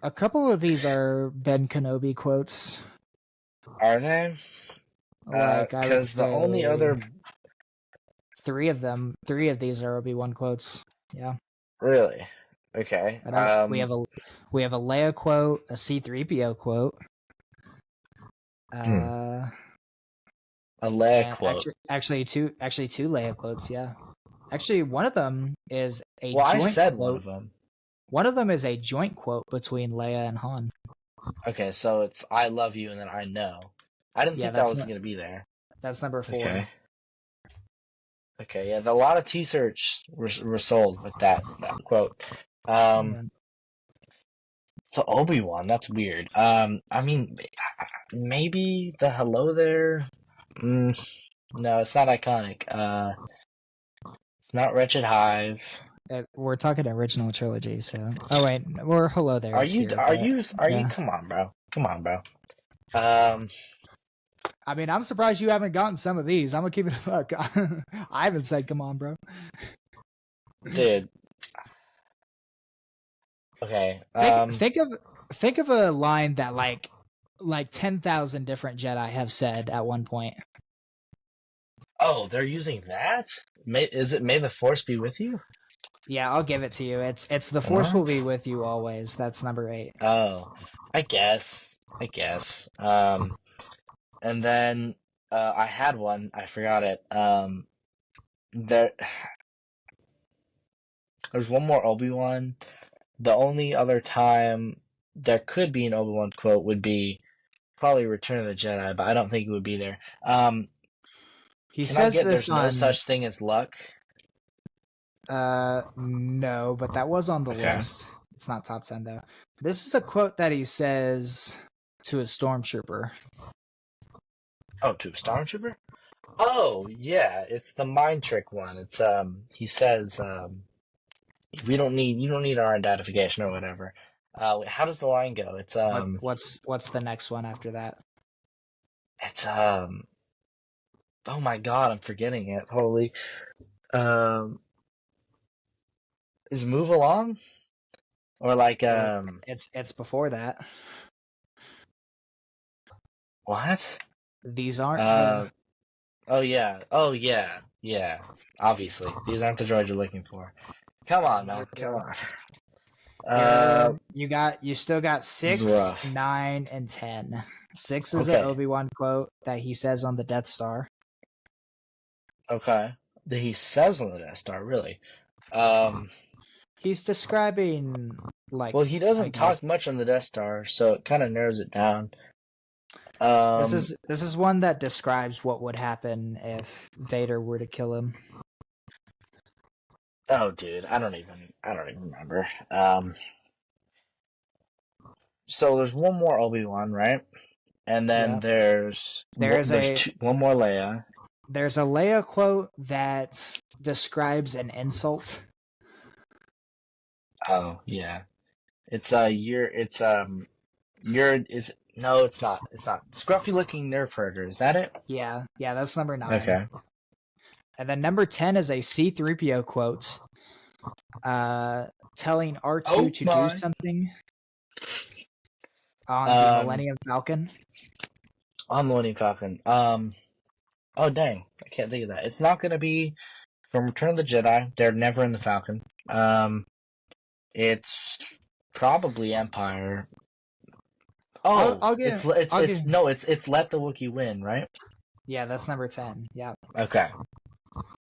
A couple of these are Ben Kenobi quotes. Are they? Like I would Because the only say other. 3 of these are Obi-Wan quotes. Yeah. Really? Okay. We have a Leia quote, a C-3PO quote. A Leia quote. Actually two Leia quotes, yeah. Actually, one of them is a Well, joint I said quote. one of them. One of them is a joint quote between Leia and Han. Okay, so it's "I love you" and then "I know." I didn't Yeah, think that was going to be there. that's number 4. Okay. Okay, yeah, a lot of T-shirts were sold with that quote. Yeah. So Obi-Wan, that's weird. I mean, maybe the hello there. No, it's not iconic. It's not Wretched Hive. We're talking original trilogy, so. Oh wait, we're hello there. Are Is you? here, Are but, you? Are you? yeah. Come on, bro. Come on, bro. I mean, I'm surprised you haven't gotten some of these. I'm gonna keep it a buck. I haven't said come on, bro. Dude. Okay. Think of a line that like 10,000 different Jedi have said at one point. Oh, they're using that? Is it May the Force be with you? Yeah, I'll give it to you. It's the Force will be What? with you always. That's number 8. Oh, I guess. And then I had one. I forgot it. There, there's one more Obi-Wan. The only other time there could be an Obi-Wan quote would be probably Return of the Jedi, but I don't think it would be there. He Can I says get this there's no on such thing as luck? no, but that was on the Okay. list. It's not top 10 though. This is a quote that he says to a stormtrooper. Oh, to a Stormtrooper? Oh, yeah, it's the mind trick one. It's he says you don't need our identification or whatever. How does the line go? It's What's the next one after that? it's oh my god, I'm forgetting it. Holy. Is move along? Or like It's before that. what? These aren't Uh the oh yeah. Oh yeah. Yeah. Obviously. These aren't the droids you're looking for. Come on, number man. 2. Come on. You still got This is 6, rough. 9, and 10. 6 is an Okay. Obi-Wan quote that he says on the Death Star. Okay. That he says on the Death Star, really. He's describing like Well, he I doesn't guess talk much on the Death Star, so it kind of narrows it down. this is one that describes what would happen if Vader were to kill him. Oh, dude, I don't even remember. So there's one more Obi-Wan, right? And then Yeah. there's one more Leia. There's a Leia quote that describes an insult. Oh yeah, it's no, it's not. It's not. Scruffy looking nerf herder. Is that it? Yeah, that's number 9. Okay. And then number 10 is a C-3PO quote, telling R2 to do something on the Millennium Falcon. On Millennium Falcon. Oh dang, I can't think of that. It's not gonna be from Return of the Jedi. They're never in the Falcon. It's probably Empire. Oh, it's let the Wookiee win, right? Yeah, that's number 10. Yeah. Okay.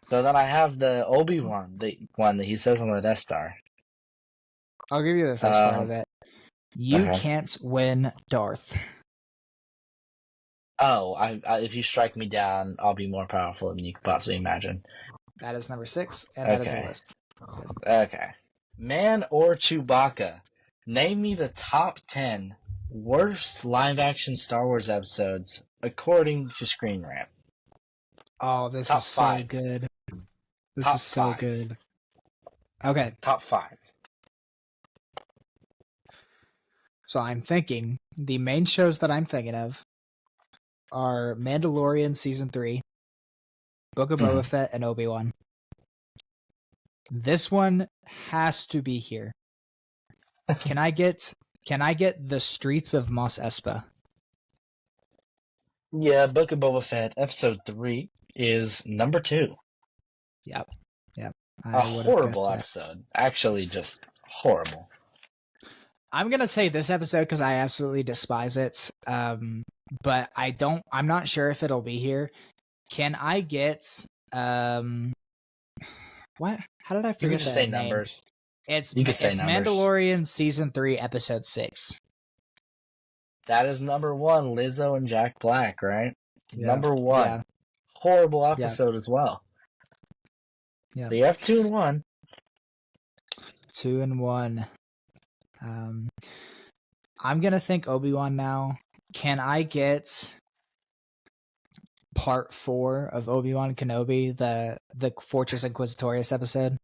So then I have the Obi-Wan, the one that he says on the Death Star. I'll give you the first part of it. You can't win Darth. Oh, I if you strike me down, I'll be more powerful than you could possibly imagine. That is number 6, and that is the list. Okay. Man or Chewbacca? Name me the top 10 worst live-action Star Wars episodes according to Screen Rant. Oh, this is so good. This is so good. Okay. Top 5. So I'm thinking, the main shows that I'm thinking of are Mandalorian Season 3, Book of Boba Fett, and Obi-Wan. This one has to be here. Can I get the Streets of Mos Espa? Yeah, Book of Boba Fett, Episode 3 is number 2. Yep. A horrible episode. Actually, just horrible. I'm gonna say this episode because I absolutely despise it. But I'm not sure if it'll be here. Can I get what? How did I forget You can just say name? numbers. It's Mandalorian Season 3, Episode 6. That is number one, Lizzo and Jack Black, right? Yeah. Number one. Yeah. Horrible Yeah. episode as well. Yeah. So you have 2-1. 2-1. I'm gonna think Obi-Wan now. Can I get part 4 of Obi-Wan Kenobi, the Fortress Inquisitorius episode?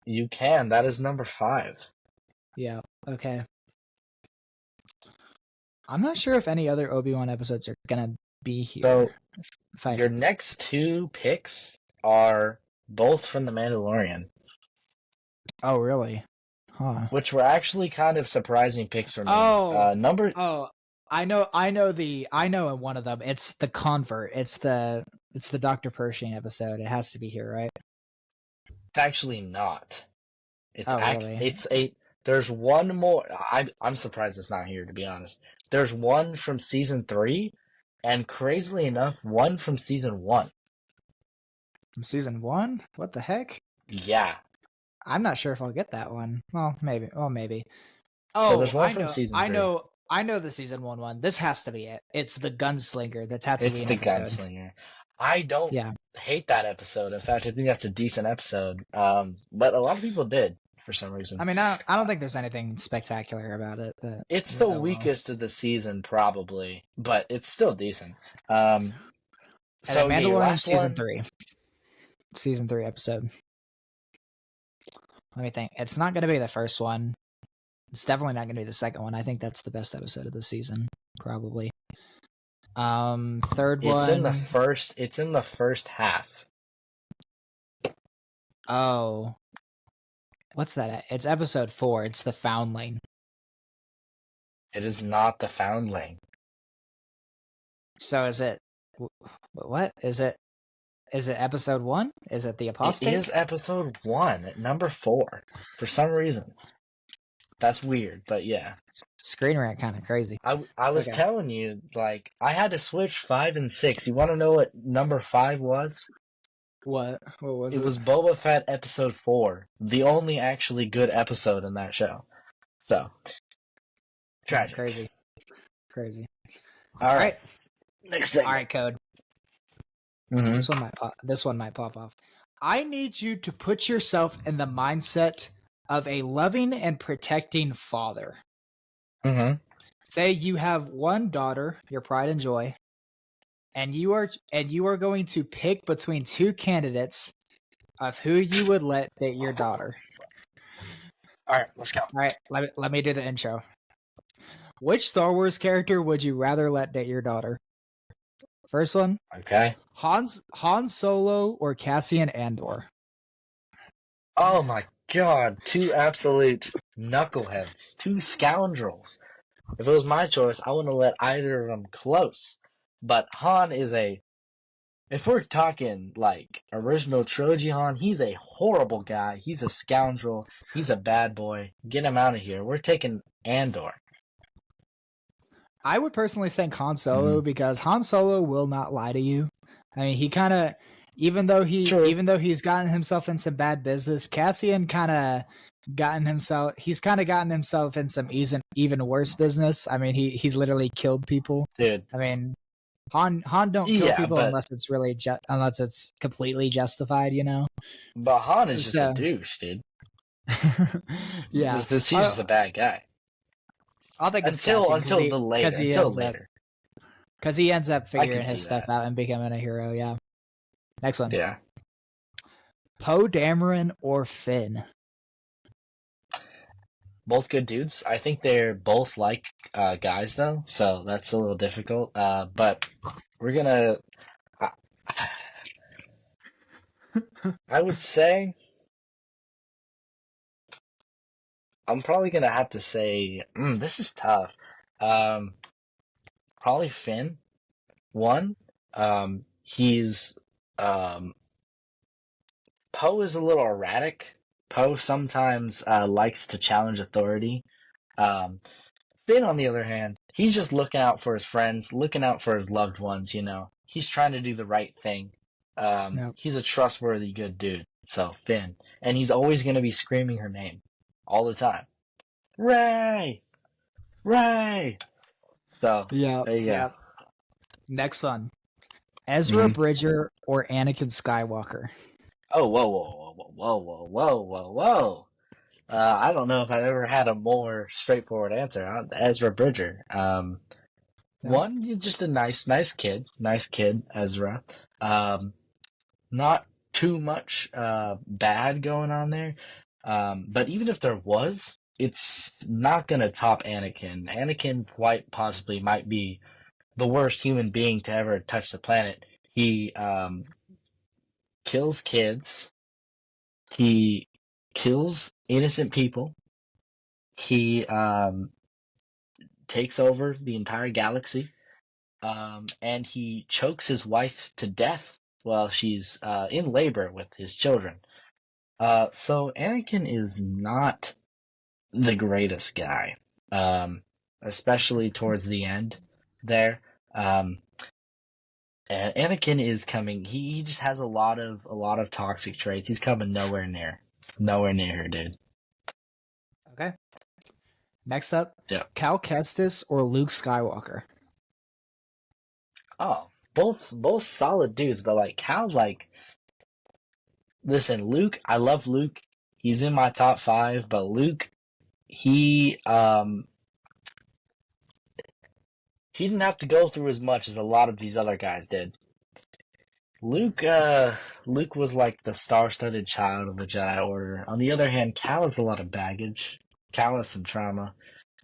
You can. That is number 5. Yeah. Okay. I'm not sure if any other Obi-Wan episodes are gonna be here. So your next 2 picks are both from The Mandalorian. Oh, really? Huh. Which were actually kind of surprising picks for me. Oh, I know one of them. It's the convert. It's the Dr. Pershing episode. It has to be here, right? It's actually not. Really? There's one more. I'm surprised it's not here, to be honest. There's one from season 3, and crazily enough, one from season 1. From season 1? What the heck? Yeah. I'm not sure if I'll get that one. Well, maybe. So there's one from season 3. I know the season 1 one. This has to be it. It's the Gunslinger, the Tatooine It's the episode. Gunslinger. I don't hate that episode. In fact, I think that's a decent episode. But a lot of people did for some reason. I mean, I don't think there's anything spectacular about it. But it's the weakest of the season, probably, but it's still decent. So Mandalorian season 3. Season 3 episode. Let me think. It's not going to be the first one. It's definitely not going to be the second one. I think that's the best episode of the season, probably. Third one. It's in the first half. Oh. What's that? It's episode 4. It's the Foundling. It is not the Foundling. So is it... What? Is it episode 1? Is it the Apostate? It is episode 1 at number 4. For some reason. That's weird, but yeah. Screen rant kind of crazy. I was telling you, like, I had to switch 5 and 6. You want to know what number 5 was? What? What was it? It was Boba Fett episode 4. The only actually good episode in that show. So, tragic. Crazy. All right. Next segment. All right, Code. Mm-hmm. This one might pop off. I need you to put yourself in the mindset of a loving and protecting father. Mm-hmm. Say you have one daughter, your pride and joy, and you are going to pick between 2 candidates of who you would let date your daughter. All right, let's go. All right, let me do the intro. Which Star Wars character would you rather let date your daughter? First one. Okay. Han Solo or Cassian Andor? Oh my god, 2 absolute knuckleheads, 2 scoundrels. If it was my choice, I wouldn't have let either of them close. But Han is if we're talking like original trilogy Han, he's a horrible guy. He's a scoundrel. He's a bad boy. Get him out of here. We're taking Andor. I would personally think Han Solo because Han Solo will not lie to you. I mean, he kind of, even though he's gotten himself in some bad business, Cassian kind of gotten himself in some even worse business. I mean, he's literally killed people. Dude. I mean, Han don't kill people unless it's really unless it's completely justified, you know. But Han is just a douche, dude. Yeah, he's just a bad guy. I think until later. Because he ends up figuring his stuff out and becoming a hero. Yeah. Next one. Yeah. Poe Dameron or Finn? Both good dudes. I think they're both like guys though, so that's a little difficult. But we're gonna. I would say. I'm probably gonna have to say this is tough. Probably Finn. One, he's Poe is a little erratic. Poe sometimes likes to challenge authority. Finn, on the other hand, he's just looking out for his friends, looking out for his loved ones. You know, he's trying to do the right thing. Yep. He's a trustworthy, good dude. So Finn, and he's always gonna be screaming her name all the time. Rey! Rey! So Yeah, there you go. yeah. Next one. Ezra Hmm. Bridger or Anakin Skywalker? Oh, whoa, whoa, whoa, whoa, whoa, whoa, whoa, whoa. I don't know if I've ever had a more straightforward answer. Ezra Bridger. Yeah. One, you're just a nice kid, Ezra. Um, Not too much bad going on there. But even if there was, it's not gonna top Anakin. Anakin quite possibly might be the worst human being to ever touch the planet. He kills kids. He kills innocent people. He takes over the entire galaxy. And he chokes his wife to death while she's in labor with his children. So Anakin is not the greatest guy, um, especially towards the end there. Um, and Anakin is coming. He just has a lot of toxic traits. He's coming nowhere near her, dude. Okay. Next up, Yeah. Cal Kestis or Luke Skywalker? Oh, both solid dudes, but like Cal, like listen, Luke. I love Luke. He's in my top five, but Luke, he he didn't have to go through as much as a lot of these other guys did. Luke was like the star-studded child of the Jedi Order. On the other hand, Cal has a lot of baggage. Cal has some trauma.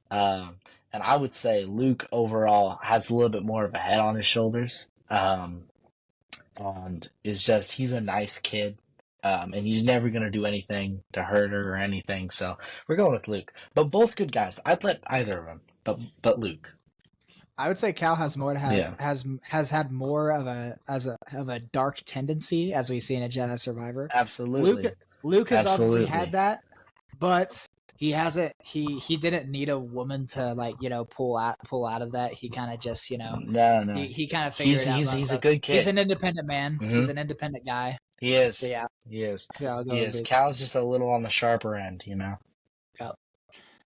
And I would say Luke overall has a little bit more of a head on his shoulders. And is just he's a nice kid. And he's never gonna do anything to hurt her or anything. So we're going with Luke. But both good guys. I'd let either of them. But Luke. I would say Cal has more to have Yeah. has had more of a dark tendency, as we see in a Jedi Survivor. Luke Absolutely. Luke has obviously had Absolutely. that, but he hasn't. He didn't need a woman to pull out of that. He kind of just No, no. he kind of figured He's it out he's by he's a himself. good He's kid. an independent man. Hmm. He's an independent guy. He So is. yeah, He is. yeah, I'll He go with is. Luke. Cal's just a little on the sharper end, you know. Yep.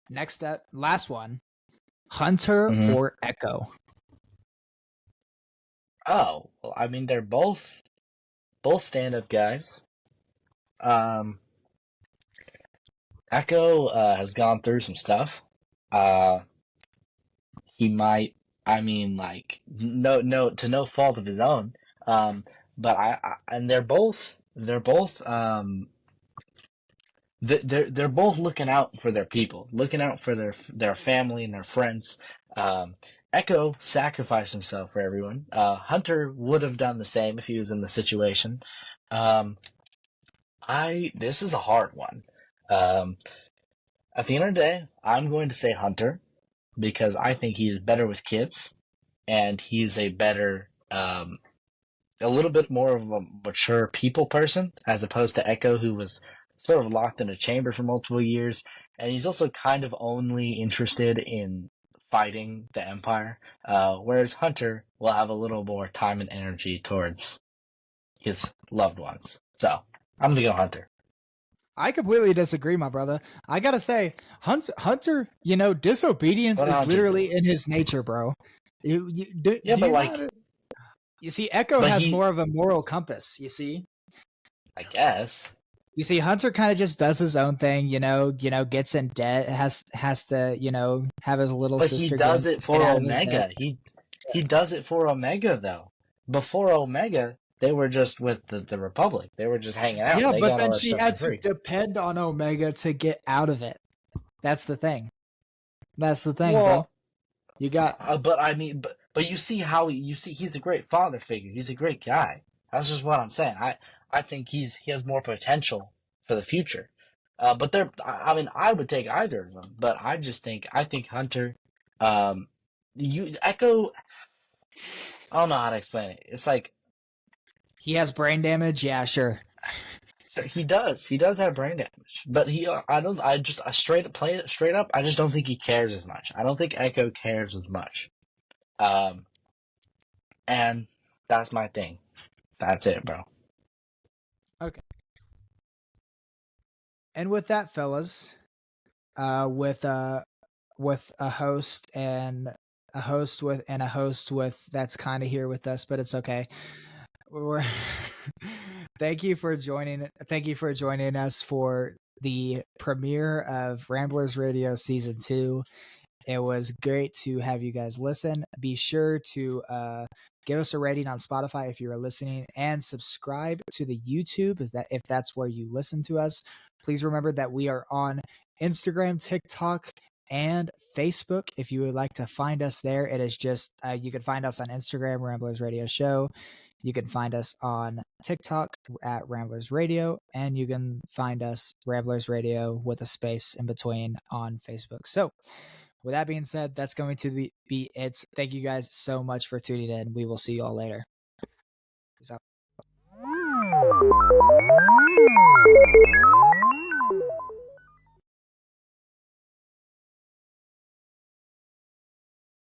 Next up, last one: Hunter Hmm. or Echo? Oh, well, I mean, they're both stand-up guys. Um, Echo has gone through some stuff. Uh, he might. I mean, like, no, to no fault of his own. Um, but and they're both looking out for their people, looking out for their family and their friends. Um, Echo sacrificed himself for everyone. Hunter would have done the same if he was in the situation. Um, I This is a hard one. Um, at the end of the day, I'm going to say Hunter because I think he's better with kids and he's a little bit more of a mature people person as opposed to Echo, who was sort of locked in a chamber for multiple years, and he's also kind of only interested in fighting the Empire, whereas Hunter will have a little more time and energy towards his loved ones. So I'm gonna go Hunter. I completely disagree, my brother. I gotta say, Hunter, disobedience What is Hunter do? literally in his nature, bro. Yeah, Do but you not? like, You see, Echo but has he, more of a moral compass. I guess, You see, Hunter kind of just does his own thing. Gets in debt, has to, have his little but he sister get does it get for out of his debt. Omega. He does it for Omega though. Before Omega, they were just with the Republic. They were just hanging out. Yeah, They but got all then that she stuff for had to free. depend on Omega to get out of it. That's the thing. That's the thing, bro. Well, You got but I mean, but you see how you see he's a great father figure. He's a great guy. That's just what I'm saying. I think he has more potential for the future. But they're I mean I would take either of them, but I think Hunter, um, you Echo. I don't know how to explain it. It's like he has brain damage. Yeah, sure. he does have brain damage, but I don't I just I straight up play it straight up. I just don't think he cares as much. I don't think Echo cares as much. Um, and that's my thing. That's it, bro. Okay. And with that, fellas, with a host and a host with that's kind of here with us, but it's okay. We're thank you for joining us for the premiere of Ramblers Radio Season 2. It was great to have you guys listen. Be sure to give us a rating on Spotify if you are listening, and subscribe to the YouTube if that's where you listen to us. Please remember that we are on Instagram, TikTok, and Facebook. If you would like to find us there, it is just you can find us on Instagram, Ramblers Radio Show. You can find us on TikTok at Ramblers Radio, and you can find us Ramblers Radio with a space in between on Facebook. So, with that being said, that's going to be it. Thank you guys so much for tuning in. We will see you all later. Peace out.